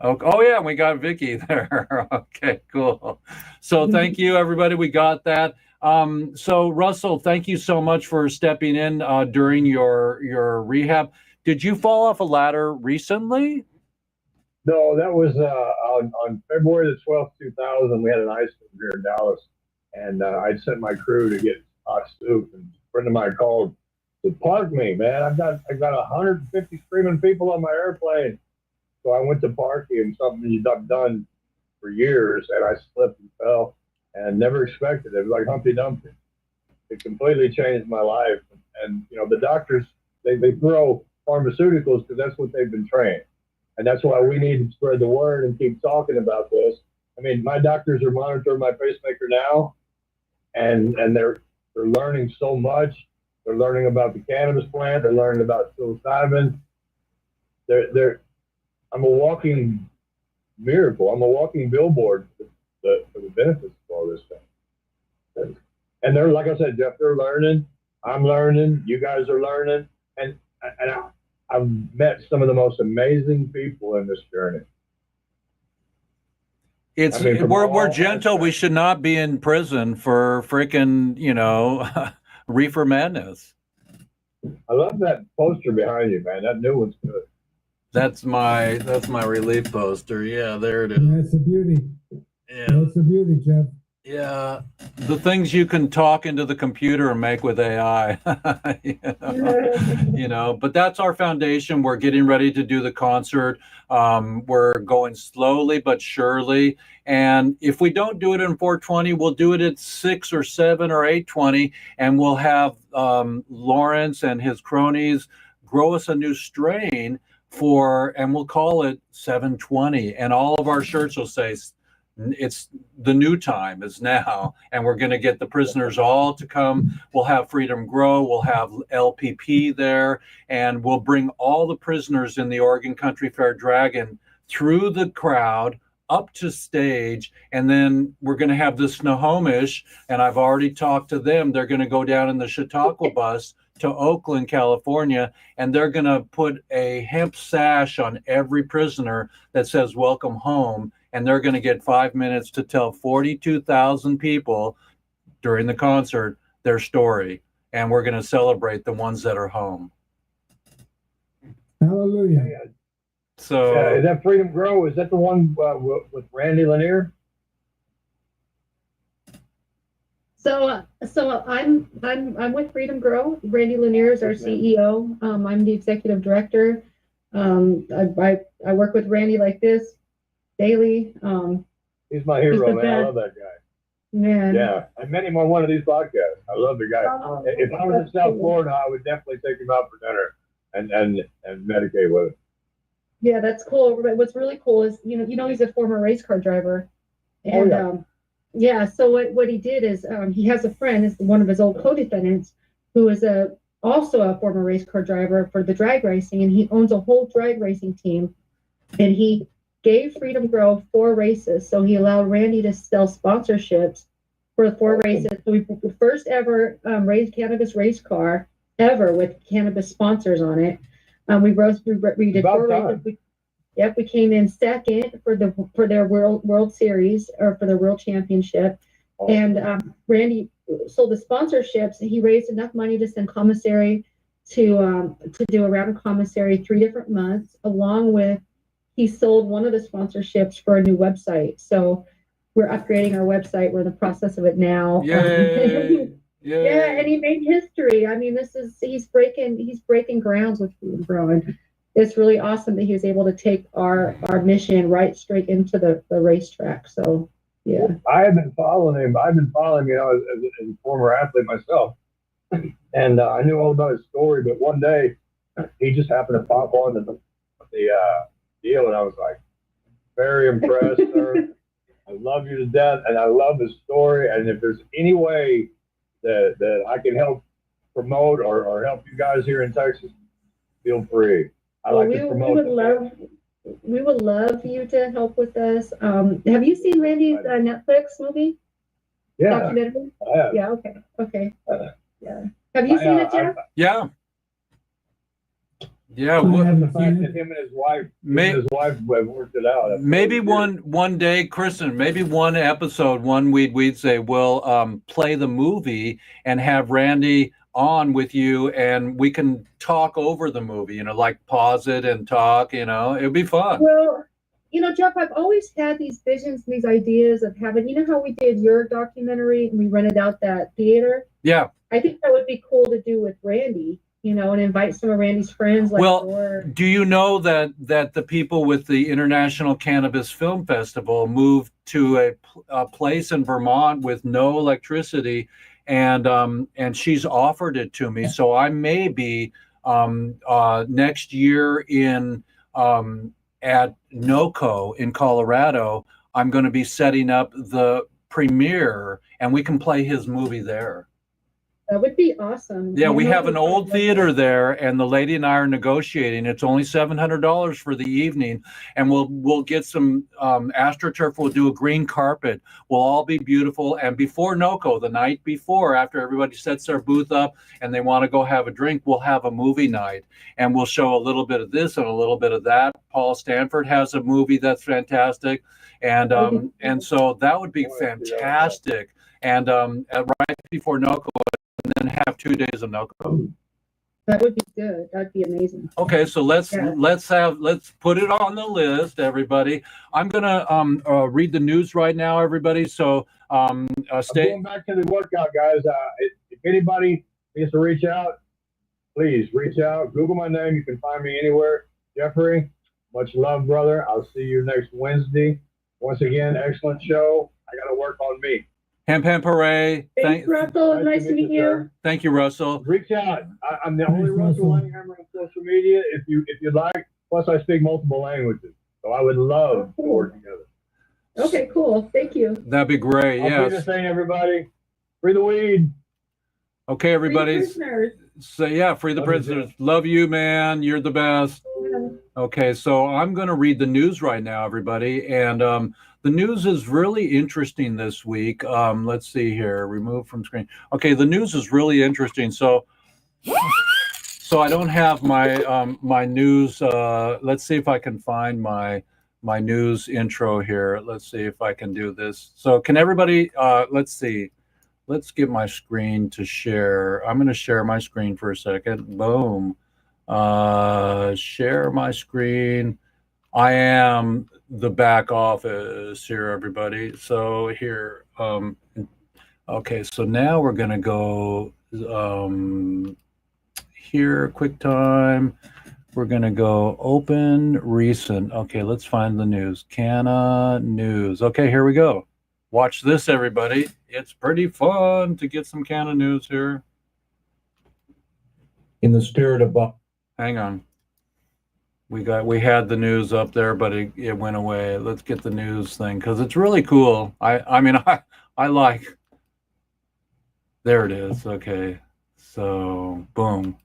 Oh yeah, we got Vicky there. Okay, cool. So thank you, everybody. We got that. So Russell, thank you so much for stepping in during your rehab. Did you fall off a ladder recently? No, that was on February the 12th, 2000. We had an ice storm here in Dallas, and I'd sent my crew to get hot soup. And a friend of mine called to park me, man. I've got 150 screaming people on my airplane. So I went to park him, something I've done for years, and I slipped and fell and never expected it. It was like Humpty Dumpty. It completely changed my life. And the doctors, they throw pharmaceuticals because that's what they've been trained. And that's why we need to spread the word and keep talking about this. I mean, my doctors are monitoring my pacemaker now, and they're learning so much. They're learning about the cannabis plant. They're learning about psilocybin. I'm a walking miracle. I'm a walking billboard for the benefits of all this stuff. And they're, like I said, Jeff, they're learning. I'm learning. You guys are learning. And I've met some of the most amazing people in this journey. We're gentle. We should not be in prison for freaking, reefer madness. I love that poster behind you, man. That new one's good. That's my relief poster. Yeah, there it is. That's the beauty. Yeah. That's the beauty, Jeff. Yeah, the things you can talk into the computer and make with AI, but that's our foundation. We're getting ready to do the concert. We're going slowly but surely. And if we don't do it in 420, we'll do it at 6 or 7 or 820. And we'll have Lawrence and his cronies grow us a new strain and we'll call it 720. And all of our shirts will say, it's the new time is now, and we're going to get the prisoners all to come. We'll have Freedom Grow, we'll have LPP there, and we'll bring all the prisoners in the Oregon Country Fair Dragon through the crowd up to stage, and then we're going to have the Snohomish, and I've already talked to them. They're going to go down in the Chautauqua bus to Oakland, California, and they're going to put a hemp sash on every prisoner that says welcome home, and they're going to get 5 minutes to tell 42,000 people during the concert their story, and we're going to celebrate the ones that are home. Hallelujah. So is that Freedom Grow? Is that the one with Randy Lanier? So I'm with Freedom Grow. Randy Lanier is our CEO. I'm the executive director. I work with Randy like this daily. He's my hero, the man. I best. love that guy. Man. Yeah, I met him on one of these podcasts. I love the guy. Oh, If I was in that's South cool. Florida, I would definitely take him out for dinner and medicate with him. Yeah, that's cool. But what's really cool is, he's a former race car driver. And so what he did is he has a friend, is one of his old co-defendants, who is also a former race car driver for the drag racing, and he owns a whole drag racing team. And he gave Freedom Grow 4 races, so he allowed Randy to sell sponsorships for the 4 races. So we the first ever raised cannabis race car ever with cannabis sponsors on it. We did About 4 time. races. We came in second for their World Series, or for their World Championship. And Randy sold the sponsorships, and he raised enough money to send commissary to do a round of commissary 3 different months, along with he sold one of the sponsorships for a new website. So we're upgrading our website. We're in the process of it now. Yay! Yay. Yeah, and he made history. I mean, he's breaking grounds with Freedom Grow, and it's really awesome that he was able to take our mission right straight into the racetrack. So yeah. I have been following him. I've been following him, as a former athlete myself, and I knew all about his story. But one day, he just happened to pop on the deal, and I was like, very impressed, sir. I love you to death, and I love his story. And if there's any way that I can help promote or help you guys here in Texas, feel free. I like to promote. We would love you to help with this. Have you seen Randy's Netflix movie? Yeah. Documentary? I have. Yeah. Okay. Yeah. Have you seen it, Jeff? Yeah. Yeah. I haven't The fact seen that it. him and his wife have worked it out. That's Maybe really one day, Kristen, maybe one episode, one We'd say we'll play the movie and have Randy on with you, and we can talk over the movie, like pause it and talk, it'd be fun. Well, Jeff, I've always had these visions, these ideas of having, how we did your documentary and we rented out that theater. Yeah. I think that would be cool to do with Randy, and invite some of Randy's friends. Do you know that the people with the International Cannabis Film Festival moved to a place in Vermont with no electricity, and she's offered it to me, so I may be next year at NOCO in Colorado. I'm going to be setting up the premiere, and we can play his movie there. That would be awesome. Yeah, we have an old theater there, and the lady and I are negotiating. It's only $700 for the evening, and we'll get some AstroTurf. We'll do a green carpet. We'll all be beautiful. And before NOCO, the night before, after everybody sets their booth up and they want to go have a drink, we'll have a movie night, and we'll show a little bit of this and a little bit of that. Then Stanford has a movie that's fantastic, and so that would be fantastic. And right before NOCO, and then have 2 days of NOCO. That would be good. That'd be amazing. Okay, so let's put it on the list, everybody. I'm gonna read the news right now, everybody. So I'm going back to the workout, guys. If anybody needs to reach out, please reach out. Google my name. You can find me anywhere. Jeffrey, much love, brother. I'll see you next Wednesday. Once again, excellent show. I got to work on me. Hemp Hooray. Thanks, Russell. Nice to meet you. Sir. Thank you, Russell. Reach out. I'm the only Russell Langhammer on social media. If you'd like. Plus, I speak multiple languages, so I would love to work together. Okay, cool. Thank you. That'd be great. I'll do the thing, everybody. Free the weed. Okay, everybody. Free prisoners. So yeah, free the prisoners. Love you, man. You're the best. Yeah. Okay, so I'm going to read the news right now, everybody. And the news is really interesting this week. Let's see here, remove from screen. Okay, the news is really interesting. So I don't have my news. Let's see if I can find my news intro here. Let's see if I can do this. So can everybody, let's see. Let's get my screen to share. I'm going to share my screen for a second. Boom. Share my screen. I am the back office here, everybody. So here, okay, so now we're gonna go here, QuickTime. We're gonna go open recent. Okay, let's find the news. Canna News. Okay, here we go. Watch this, everybody. It's pretty fun to get some Canna News here. In the spirit of, hang on. We had the news up there, but it went away. Let's get the news thing because it's really cool. I mean I like. There it is. Okay, so boom.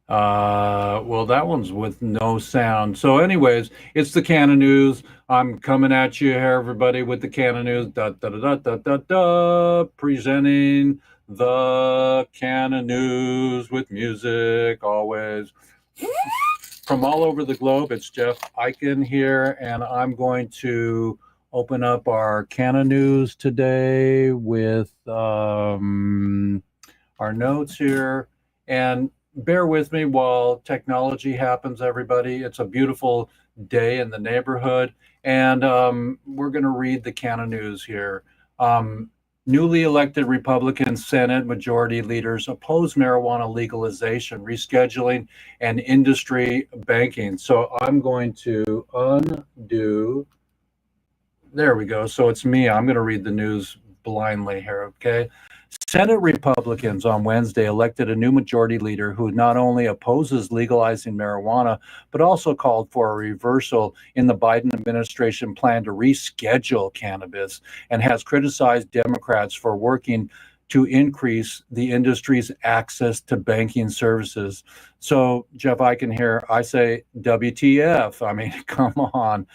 Well, that one's with no sound. So, anyways, it's the Canna News. I'm coming at you here, everybody, with the Canna News. Da da da da da da. Presenting the Canna News with music always. From all over the globe, it's Jeff Eichen here, and I'm going to open up our Canna News today with our notes here. And bear with me while technology happens, everybody. It's a beautiful day in the neighborhood, and we're going to read the Canna News here. Newly elected Republican Senate majority leaders oppose marijuana legalization, rescheduling, and industry banking. So I'm going to undo. There we go. So it's me. I'm going to read the news blindly here, okay? Senate Republicans on Wednesday elected a new majority leader who not only opposes legalizing marijuana, but also called for a reversal in the Biden administration plan to reschedule cannabis and has criticized Democrats for working to increase the industry's access to banking services. So, Jeff Eichen here, I say WTF. I mean, come on.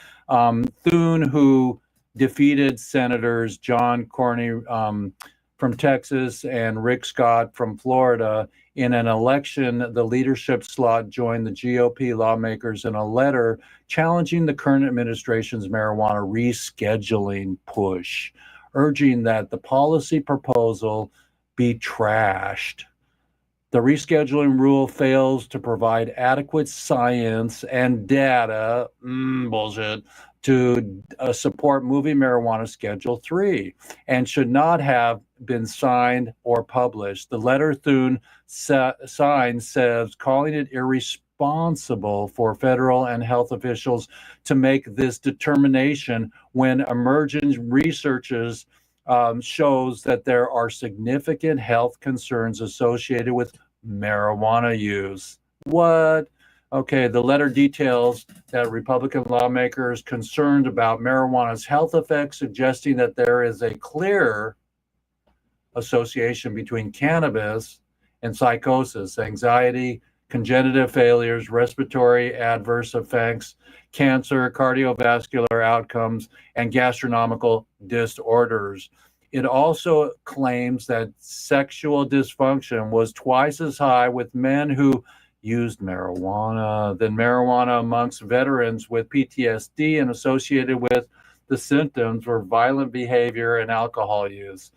Thune, who defeated Senators John Cornyn from Texas and Rick Scott from Florida in an election, the leadership slot joined the GOP lawmakers in a letter challenging the current administration's marijuana rescheduling push, urging that the policy proposal be trashed. The rescheduling rule fails to provide adequate science and data, bullshit, to support moving marijuana Schedule 3 and should not have been signed or published. The letter Thune signed says, calling it irresponsible for federal and health officials to make this determination when emerging researches shows that there are significant health concerns associated with marijuana use. What? Okay, the letter details that Republican lawmakers concerned about marijuana's health effects, suggesting that there is a clear association between cannabis and psychosis, anxiety, congenital failures, respiratory adverse effects, cancer, cardiovascular outcomes, and gastronomical disorders. It also claims that sexual dysfunction was twice as high with men who used marijuana than marijuana amongst veterans with PTSD, and associated with the symptoms were violent behavior and alcohol use.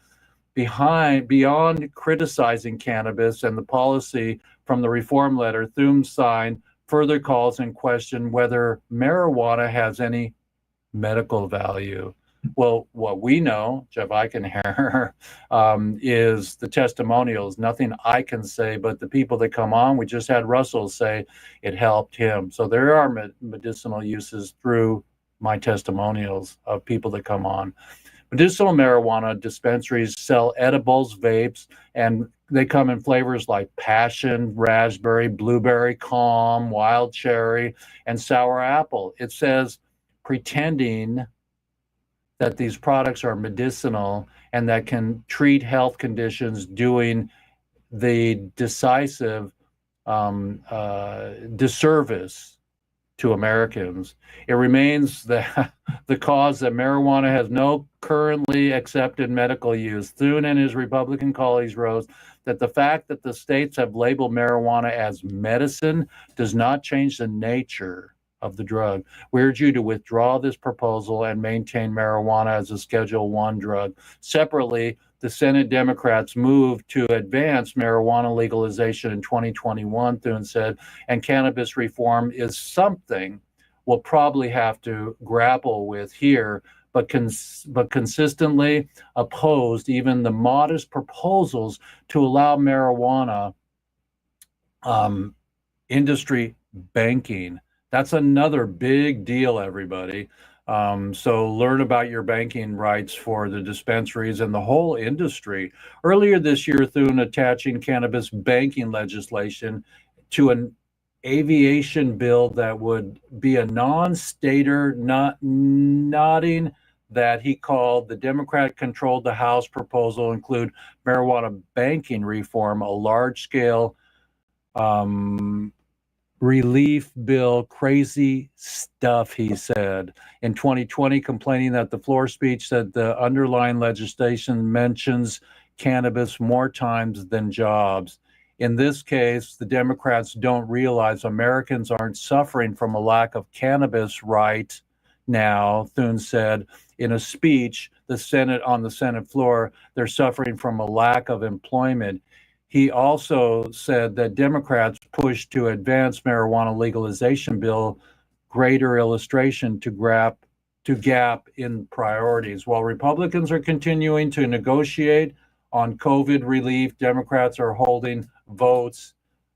Beyond criticizing cannabis and the policy from the reform letter, Thune signed further calls and question whether marijuana has any medical value. Well, what we know, Jeff Eichen here, is the testimonials. Nothing I can say, but the people that come on, we just had Russell say it helped him. So there are medicinal uses through my testimonials of people that come on. Medicinal marijuana dispensaries sell edibles, vapes, and they come in flavors like passion, raspberry, blueberry, calm, wild cherry, and sour apple. It says pretending that these products are medicinal and that can treat health conditions, doing the decisive disservice to Americans. It remains the cause that marijuana has no currently accepted medical use. Thune and his Republican colleagues wrote that the fact that the states have labeled marijuana as medicine does not change the nature of the drug. We urge you to withdraw this proposal and maintain marijuana as a Schedule I drug. Separately, the Senate Democrats moved to advance marijuana legalization in 2021, Thune said, and cannabis reform is something we'll probably have to grapple with here, but consistently opposed even the modest proposals to allow marijuana industry banking. That's another big deal, everybody. So learn about your banking rights for the dispensaries and the whole industry. Earlier this year, Thune attaching cannabis banking legislation to an aviation bill that would be a non-stater, nodding that he called the Democrat-controlled the House proposal include marijuana banking reform, a large-scale relief bill, crazy stuff, he said. In 2020, complaining that the floor speech said the underlying legislation mentions cannabis more times than jobs. In this case, the Democrats don't realize Americans aren't suffering from a lack of cannabis right now, Thune said in a speech on the Senate floor. They're suffering from a lack of employment. He also said that Democrats pushed to advance marijuana legalization bill, greater illustration to gap in priorities. While Republicans are continuing to negotiate on COVID relief, Democrats are holding votes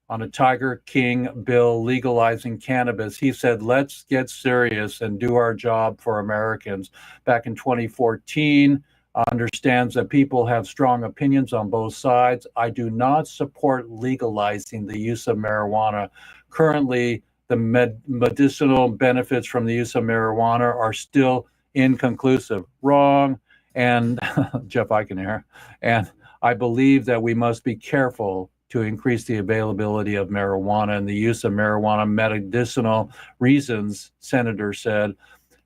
on a Tiger King bill legalizing cannabis. He said, let's get serious and do our job for Americans. Back in 2014, understands that people have strong opinions on both sides. I do not support legalizing the use of marijuana. Currently, the medicinal benefits from the use of marijuana are still inconclusive. Wrong. And Jeff Eichen, and I believe that we must be careful to increase the availability of marijuana and the use of marijuana medicinal reasons, Senator said.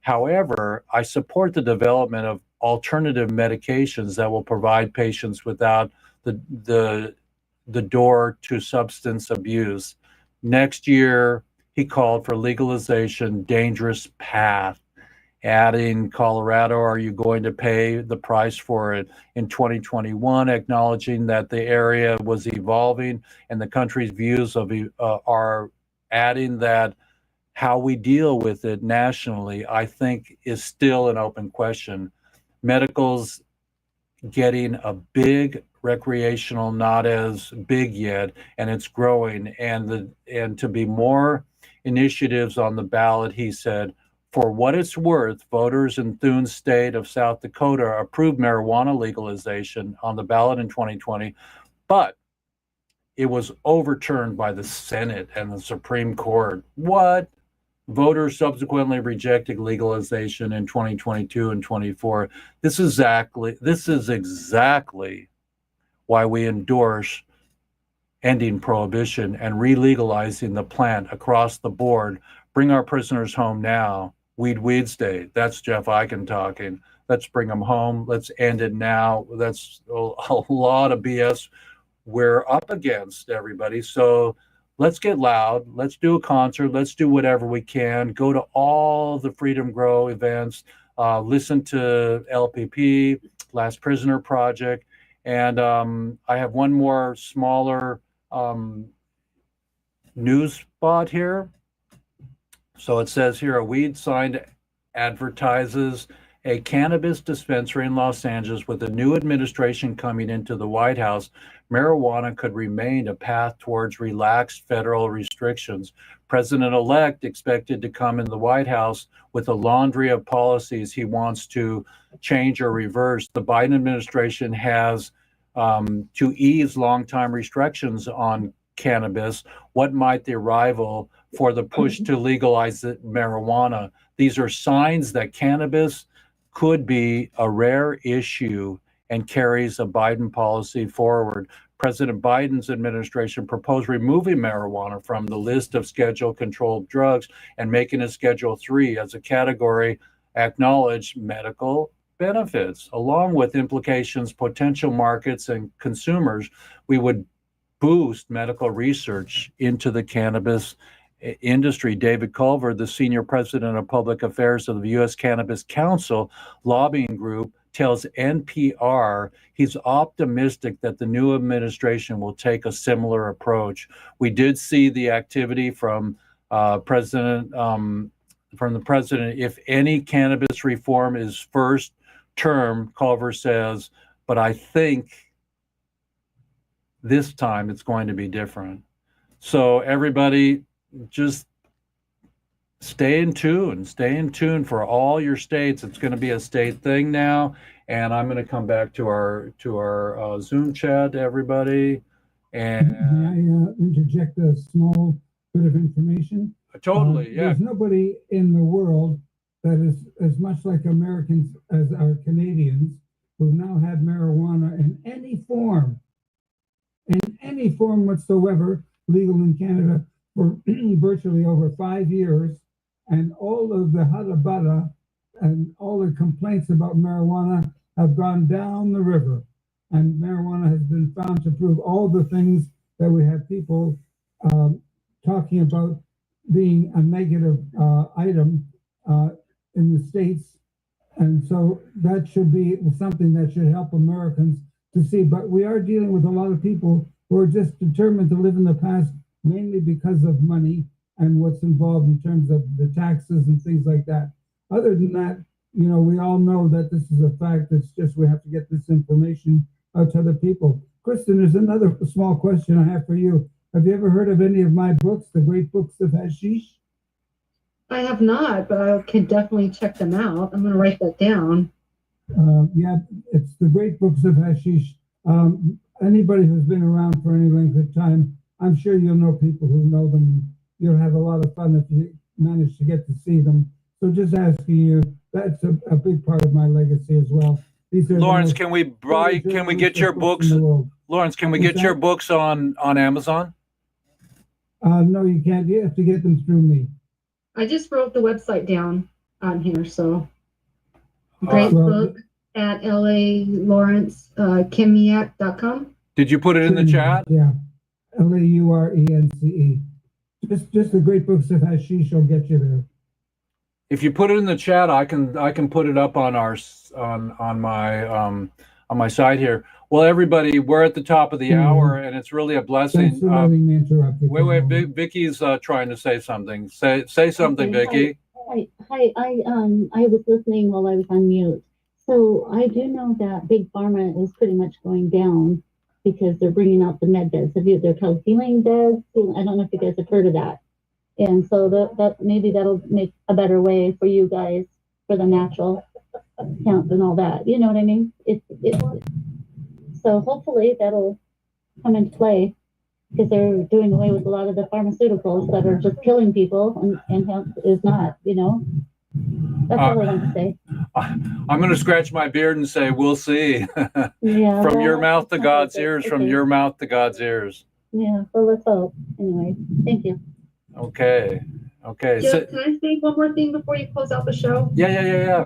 However, I support the development of alternative medications that will provide patients without the door to substance abuse. Next year, he called for legalization, dangerous path, adding Colorado, are you going to pay the price for it? In 2021, acknowledging that the area was evolving and the country's views are adding that how we deal with it nationally, I think, is still an open question. Medical's getting a big recreational, not as big yet, and it's growing. And to be more initiatives on the ballot, he said, for what it's worth, voters in Thune's state of South Dakota approved marijuana legalization on the ballot in 2020, but it was overturned by the Senate and the Supreme Court. What? Voters subsequently rejected legalization in 2022 and 24. This is exactly why we endorse ending prohibition and re-legalizing the plant across the board. Bring our prisoners home now. WEEDSDAYS. That's Jeff Eichen talking. Let's bring them home. Let's end it now. That's a lot of BS we're up against, everybody. So let's get loud. Let's do a concert. Let's do whatever we can. Go to all the Freedom Grow events. Listen to LPP, Last Prisoner Project. And I have one more smaller news spot here. So it says here, a weed sign advertises a cannabis dispensary in Los Angeles. With the new administration coming into the White House, marijuana could remain a path towards relaxed federal restrictions. President-elect expected to come in the White House with a laundry of policies he wants to change or reverse. The Biden administration has to ease long-time restrictions on cannabis. What might the arrival for the push to legalize marijuana? These are signs that cannabis could be a rare issue and carries a Biden policy forward. President Biden's administration proposed removing marijuana from the list of schedule controlled drugs and making it Schedule 3 as a category acknowledged medical benefits, along with implications, potential markets, and consumers. We would boost medical research into the cannabis industry. David Culver, the senior president of public affairs of the U.S. Cannabis Council lobbying group, tells NPR he's optimistic that the new administration will take a similar approach. We did see the activity from the president. If any cannabis reform is first term, Culver says, but I think this time it's going to be different. So everybody, just stay in tune for all your states. It's going to be a state thing now, and I'm going to come back to our Zoom chat, everybody. And may I interject a small bit of information? Totally, yeah. There's nobody in the world that is as much like Americans as our Canadians who've now had marijuana in any form whatsoever, legal in Canada for virtually over 5 years. And all of the hutta and all the complaints about marijuana have gone down the river. And marijuana has been found to prove all the things that we have people talking about being a negative item in the States. And so that should be something that should help Americans to see. But we are dealing with a lot of people who are just determined to live in the past, mainly because of money and what's involved in terms of the taxes and things like that. Other than that, you know, we all know that this is a fact. It's just we have to get this information out to other people. Kristen, there's another small question I have for you. Have you ever heard of any of my books, The Great Books of Hashish? I have not, but I can definitely check them out. I'm going to write that down. Yeah, it's The Great Books of Hashish. Anybody who's been around for any length of time, I'm sure you'll know people who know them. You'll have a lot of fun if you manage to get to see them. So just asking you, that's a big part of my legacy as well. These are Lawrence, can we get your books? Lawrence, can we get your books on Amazon? No, you can't. You have to get them through me. I just wrote the website down on here, so great book at LALawrencekimiak.com. Did you put it in the chat? Yeah, LAURENCE. Just The Great Books of Hashish will get you there. If you put it in the chat, I can put it up on my site here. Well, everybody, we're at the top of the hour, and it's really a blessing. Thanks for letting me interrupt you. Wait, Vicky's trying to say something. Say something, Vicky. Hi. I was listening while I was on mute. So I do know that Big Pharma is pretty much going down because they're bringing out the med beds. They're called healing beds. I don't know if you guys have heard of that. And so that maybe that'll make a better way for you guys for the natural hemp and all that. You know what I mean? So hopefully that'll come into play because they're doing away with a lot of the pharmaceuticals that are just killing people, and hemp is not. You know. That's all I want to say. I'm going to scratch my beard and say, we'll see. Yeah. From your mouth to God's ears, from your mouth to God's ears. Yeah, well, let's hope. Anyway, thank you. Okay. Jill, can I say one more thing before you close out the show? Yeah.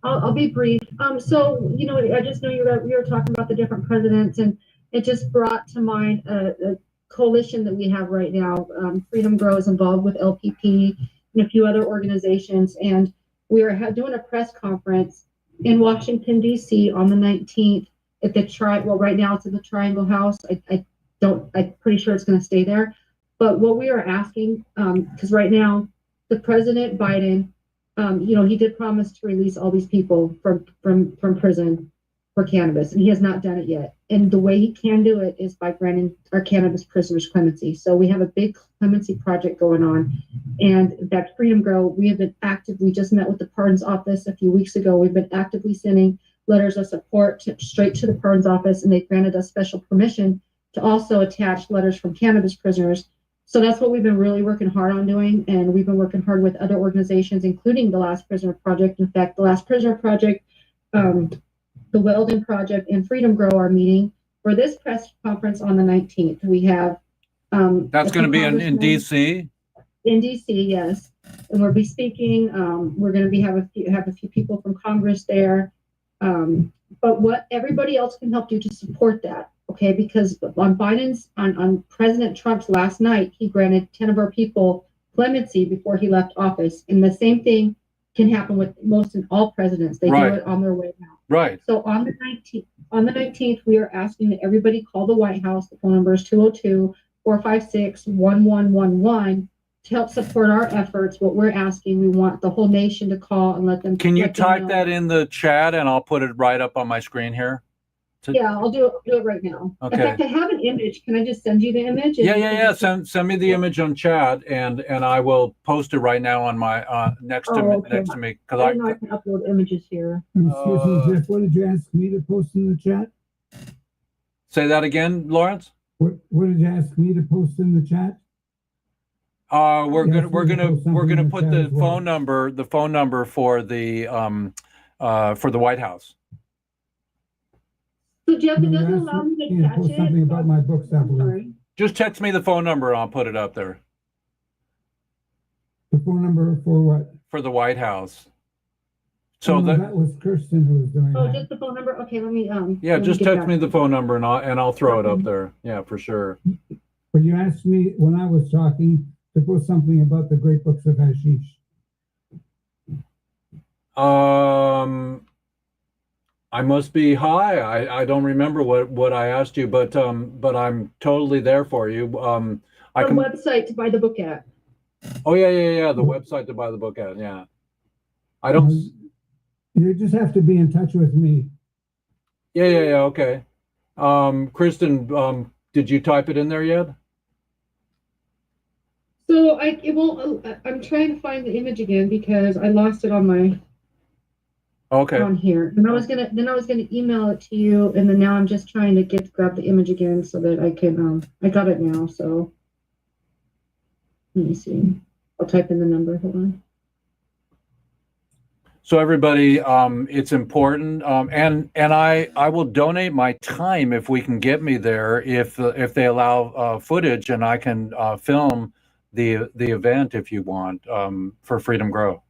I'll be brief. So, you know, I just know you were talking about the different presidents, and it just brought to mind a coalition that we have right now. Freedom Grow is involved with LPP and a few other organizations, and we are doing a press conference in Washington, D.C. on the 19th at the right now it's at the Triangle House. I'm pretty sure it's going to stay there. But what we are asking, because right now, the President Biden, he did promise to release all these people from prison for cannabis, and he has not done it yet. And the way he can do it is by granting our cannabis prisoners clemency. So we have a big clemency project going on, and that Freedom Grow, we have been active. We just met with the pardons office a few weeks ago. We've been actively sending letters of support straight to the pardons office, and they granted us special permission to also attach letters from cannabis prisoners. So that's what we've been really working hard on doing, and we've been working hard with other organizations, including the Last Prisoner Project. In fact, the Last Prisoner Project, the Weldon Project, and Freedom Grow are meeting for this press conference on the 19th, we have That's a going to few be in congressmen DC. in DC, yes, and we'll be speaking. We're going to be have a few people from Congress there, but what everybody else can help do to support that, okay? Because on President Trump's last night, he granted 10 of our people clemency before he left office, and the same thing can happen with most and all presidents. They do it on their way out. Right. So on the 19th, we are asking that everybody call the White House. The phone number is 202-456-1111 to help support our efforts. What we're asking, we want the whole nation to call and let them. Can you let them type know. that in the chat and I'll put it right up on my screen here? Yeah, I'll do it right now. Okay. In fact, I have an image. Can I just send you the image? Yeah. Send me the image on chat, and I will post it right now on my next to me because I know I can upload images here. Excuse me, Jeff. What did you ask me to post in the chat? Say that again, Lawrence. What did you ask me to post in the chat? We're gonna put the well. phone number for the White House. So Jeff, it doesn't allow me to catch post something it. about my books, I believe. Sorry. Just text me the phone number and I'll put it up there. The phone number for what? For the White House. So that was Kirsten who was doing Oh, that. just the phone number? Okay, let me yeah, just text me the phone number and I'll throw it up Okay. there. Yeah, for sure. But you asked me when I was talking to post something about the great books of hashish. I must be high. I don't remember what I asked you, but I'm totally there for you. the website to buy the book at. Oh yeah. The website to buy the book at. Yeah. I don't. You just have to be in touch with me. Yeah. Okay. Kristen, did you type it in there yet? So it won't. I'm trying to find the image again because I lost it on my. Okay. On here, and I was gonna email it to you, and then now I'm just trying to grab the image again so that I can. I got it now, so let me see. I'll type in the number. Hold on. So everybody, it's important, and I will donate my time if we can get me there, if they allow footage, and I can film the event if you want for Freedom Grow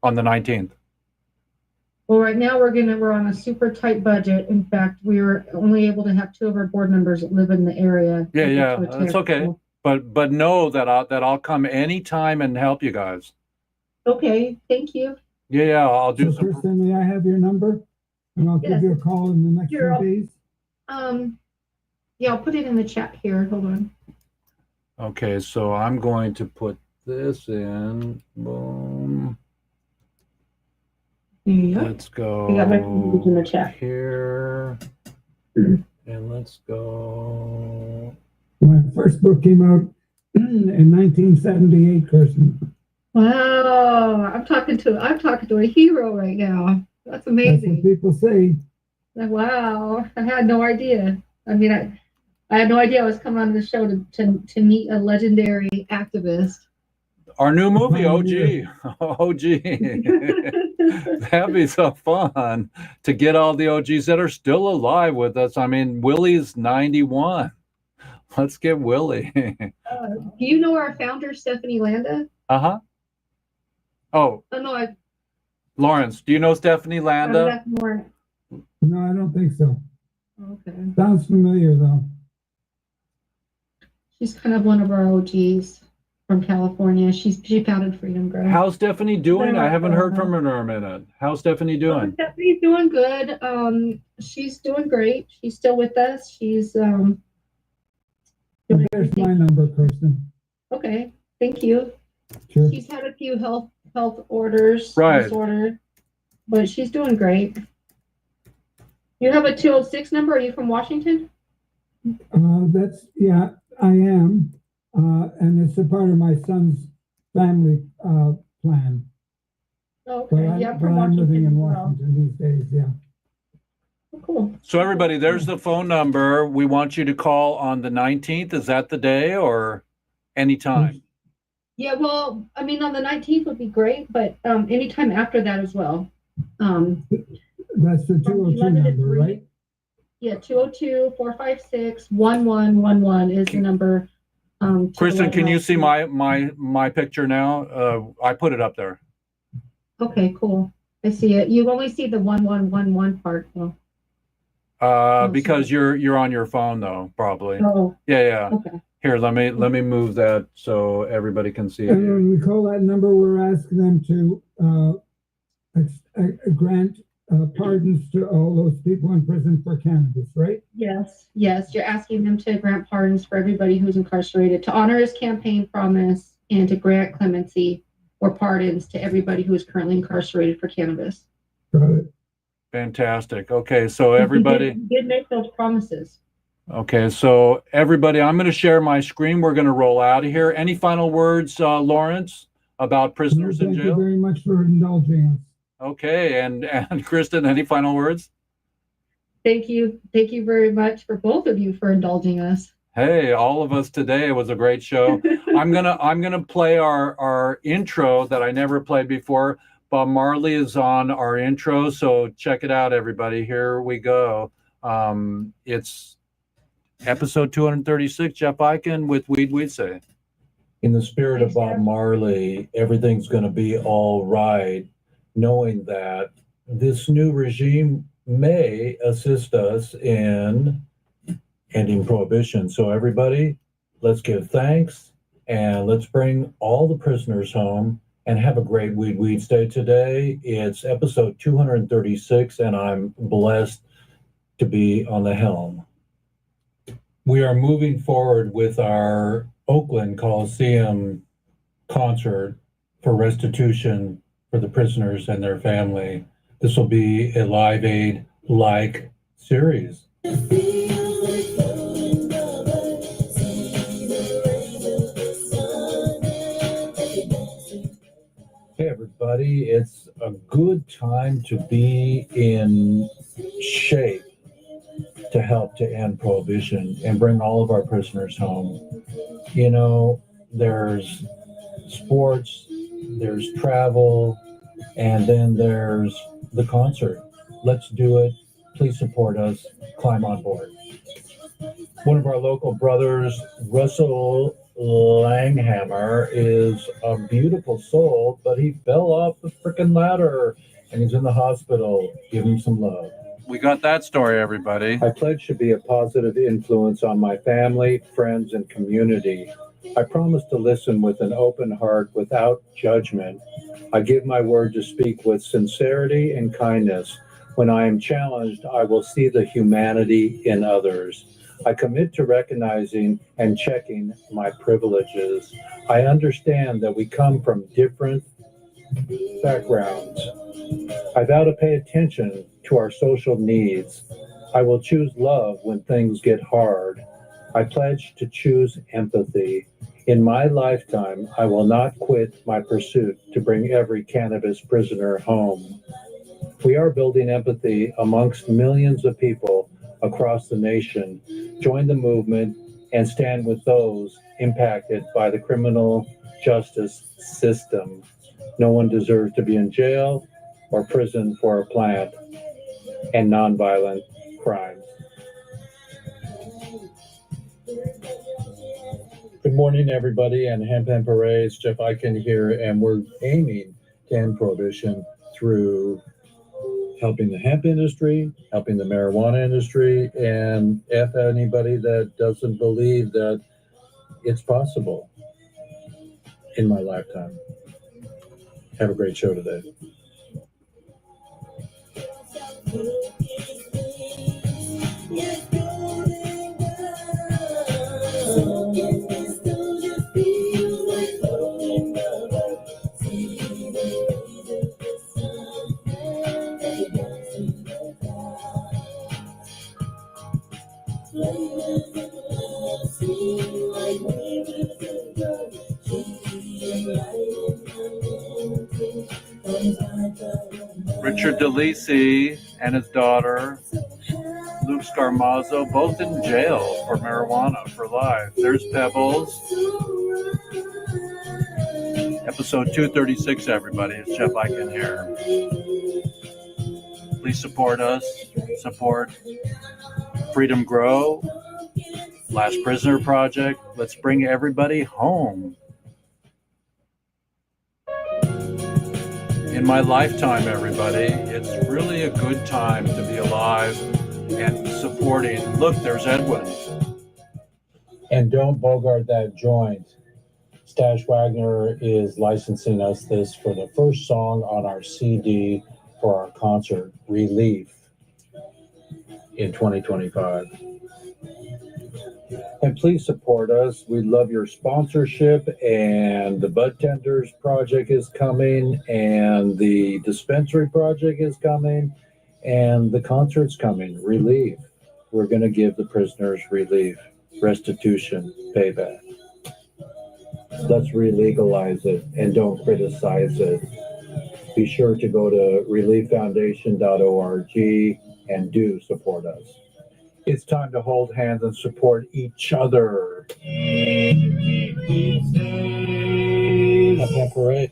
on the 19th. Well, right now we're on a super tight budget. In fact, we were only able to have 2 of our board members that live in the area. Yeah, that's okay. But know that I'll come anytime and help you guys. Okay, thank you. Yeah, I'll do some. Kristen, may I have your number? And I'll give you a call in the next few days. Yeah, I'll put it in the chat here. Hold on. Okay, so I'm going to put this in. Boom. Let's go got my image in the chat. here, and let's go. My first book came out in 1978, Kirsten. Wow, I'm talking to a hero right now. That's amazing. That's what people say. Wow, I had no idea. I mean, I had no idea I was coming on the show to meet a legendary activist. Our new movie, OG. That'd be so fun to get all the OGs that are still alive with us. I mean, Willie's 91. Let's get Willie. Do you know our founder, Stephanie Landa? Uh-huh. Oh, no, Lawrence, do you know Stephanie Landa? No, I don't think so. Okay. Sounds familiar, though. She's kind of one of our OGs from California. She founded Freedom Grow. How's Stephanie doing? I haven't heard from her in a minute. How's Stephanie doing? Stephanie's doing good. She's doing great. She's still with us. She's There's my number, Kirsten. Okay, thank you. Sure. She's had a few health orders, disorder, but she's doing great. You have a 206 number. Are you from Washington? Yeah, I am. And it's a part of my son's family plan. Okay, But I'm living in Washington these days, yeah. Oh, cool. So everybody, there's the phone number. We want you to call on the 19th. Is that the day or anytime? Yeah, well, I mean, on the 19th would be great, but anytime after that as well. That's the 202 number, right? Yeah, 202-456-1111 is the number. To Kristen, let can you help. see my picture now? I put it up there. Okay, cool. I see it. You only see the 1111 part though. Because you're on your phone though, probably. Oh, Yeah. okay. Here, let me move that so everybody can see it. And when we call that number, we're asking them to grant pardons to all those people in prison for cannabis, right? Yes, you're asking them to grant pardons for everybody who's incarcerated, to honor his campaign promise, and to grant clemency or pardons to everybody who is currently incarcerated for cannabis. Got it. Fantastic. Okay, so everybody. He did make those promises. Okay, so everybody, I'm going to share my screen. We're going to roll out of here. Any final words, Lawrence, about prisoners in Thank you jail? very much for indulging us. Okay, and Kristen, any final words? Thank you very much for both of you for indulging us. Hey, all of us today. It was a great show. I'm gonna play our intro that I never played before. Bob Marley is on our intro, so check it out, everybody. Here we go. It's episode 236. Jeff Eichen with WEEDSDAYS. In the spirit of Bob Marley, everything's going to be all right, knowing that this new regime may assist us in ending prohibition. So everybody, let's give thanks and let's bring all the prisoners home and have a great Weeds Day today. It's episode 236 and I'm blessed to be on the helm. We are moving forward with our Oakland Coliseum concert for restitution for the prisoners and their family. This will be a Live Aid-like series. Hey everybody, it's a good time to be in shape to help to end prohibition and bring all of our prisoners home. You know, there's sports, there's travel, and then there's the concert. Let's do it. Please support us. Climb on board. One of our local brothers, Russell Langhammer, is a beautiful soul, but he fell off the freaking ladder and he's in the hospital. Give him some love. We got that story, everybody. I pledge to be a positive influence on my family, friends, and community. I promise to listen with an open heart without judgment. I give my word to speak with sincerity and kindness. When I am challenged, I will see the humanity in others. I commit to recognizing and checking my privileges. I understand that we come from different backgrounds. I vow to pay attention to our social needs. I will choose love when things get hard. I pledge to choose empathy. In my lifetime, I will not quit my pursuit to bring every cannabis prisoner home. We are building empathy amongst millions of people across the nation. Join the movement and stand with those impacted by the criminal justice system. No one deserves to be in jail or prison for a plant and nonviolent crimes. Good morning, everybody, and Hemp and Parades. Jeff Eichen here, and we're aiming to end prohibition through helping the hemp industry, helping the marijuana industry, and F anybody that doesn't believe that it's possible in my lifetime. Have a great show today. Richard DeLisi and his daughter, Luke Scarmazzo, both in jail for marijuana for life. There's Pebbles. Episode 236, everybody. It's Jeff Eichen here. Please support us. Support Freedom Grow, Last Prisoner Project. Let's bring everybody home. In my lifetime, everybody, it's really a good time to be alive and supporting. Look, there's Edwin. And don't bogart that joint. Stash Wagner is licensing us this for the first song on our CD for our concert, Relief, in 2025. And please support us. We love your sponsorship, and the Bud Tenders project is coming, and the dispensary project is coming, and the concert's coming, Relief. We're going to give the prisoners relief, restitution, payback. Let's re-legalize it and don't criticize it. Be sure to go to relieffoundation.org and do support us. It's time to hold hands and support each other. Happy parade.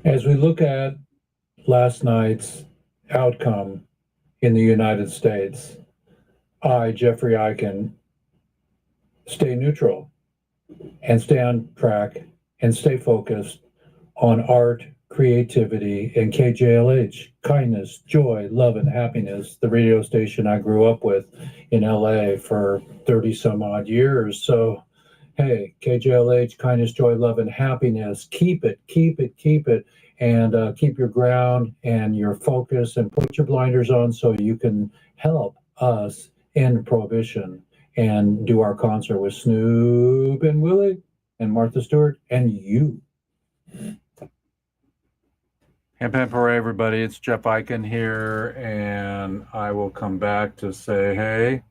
As we look at last night's outcome in the United States, I, Jeffrey Eichen, stay neutral and stay on track and stay focused on art, creativity, and KJLH, kindness, joy, love, and happiness, the radio station I grew up with in LA for 30 some odd years. So, hey, KJLH, kindness, joy, love, and happiness. Keep it, and keep your ground and your focus, and put your blinders on so you can help us end prohibition and do our concert with Snoop and Willie and Martha Stewart and you. Hemp Hooray, everybody. It's Jeff Eichen here, and I will come back to say, hey,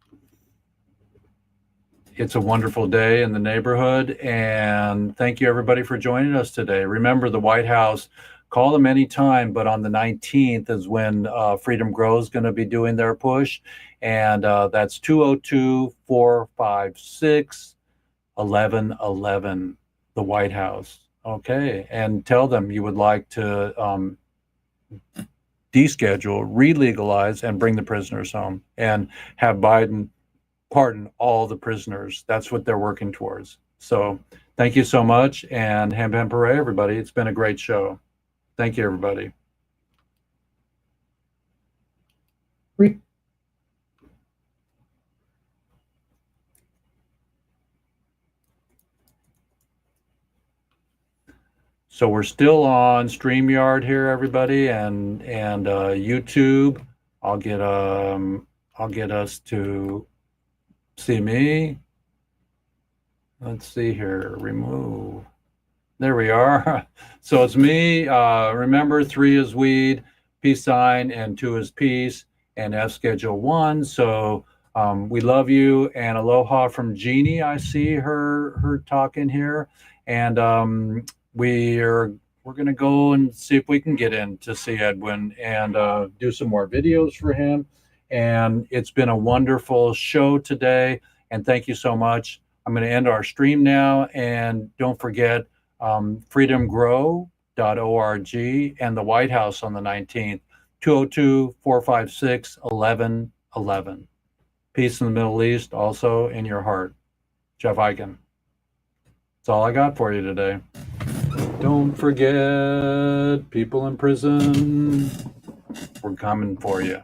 it's a wonderful day in the neighborhood, and thank you, everybody, for joining us today. Remember, the White House, call them anytime, but on the 19th is when Freedom Grow is going to be doing their push, and that's 202-456-1111, the White House. Okay, and tell them you would like to deschedule, re-legalize, and bring the prisoners home, and have Biden pardon all the prisoners. That's what they're working towards. So thank you so much, and Hemp Hooray, everybody. It's been a great show. Thank you, everybody. So we're still on StreamYard here, everybody, and YouTube. I'll get us to see me. Let's see here. Remove. There we are. So it's me. Remember, 3 is weed, peace sign, and 2 is peace, and F schedule 1. So we love you, and aloha from Jeannie. I see her talking here, and we're gonna go and see if we can get in to see Edwin and do some more videos for him. And it's been a wonderful show today, and thank you so much. I'm going to end our stream now, and don't forget freedomgrow.org and the White House on the 19th, 202-456-1111. Peace in the Middle East, also in your heart. Jeff Eichen. That's all I got for you today. Don't forget, people in prison, we're coming for you.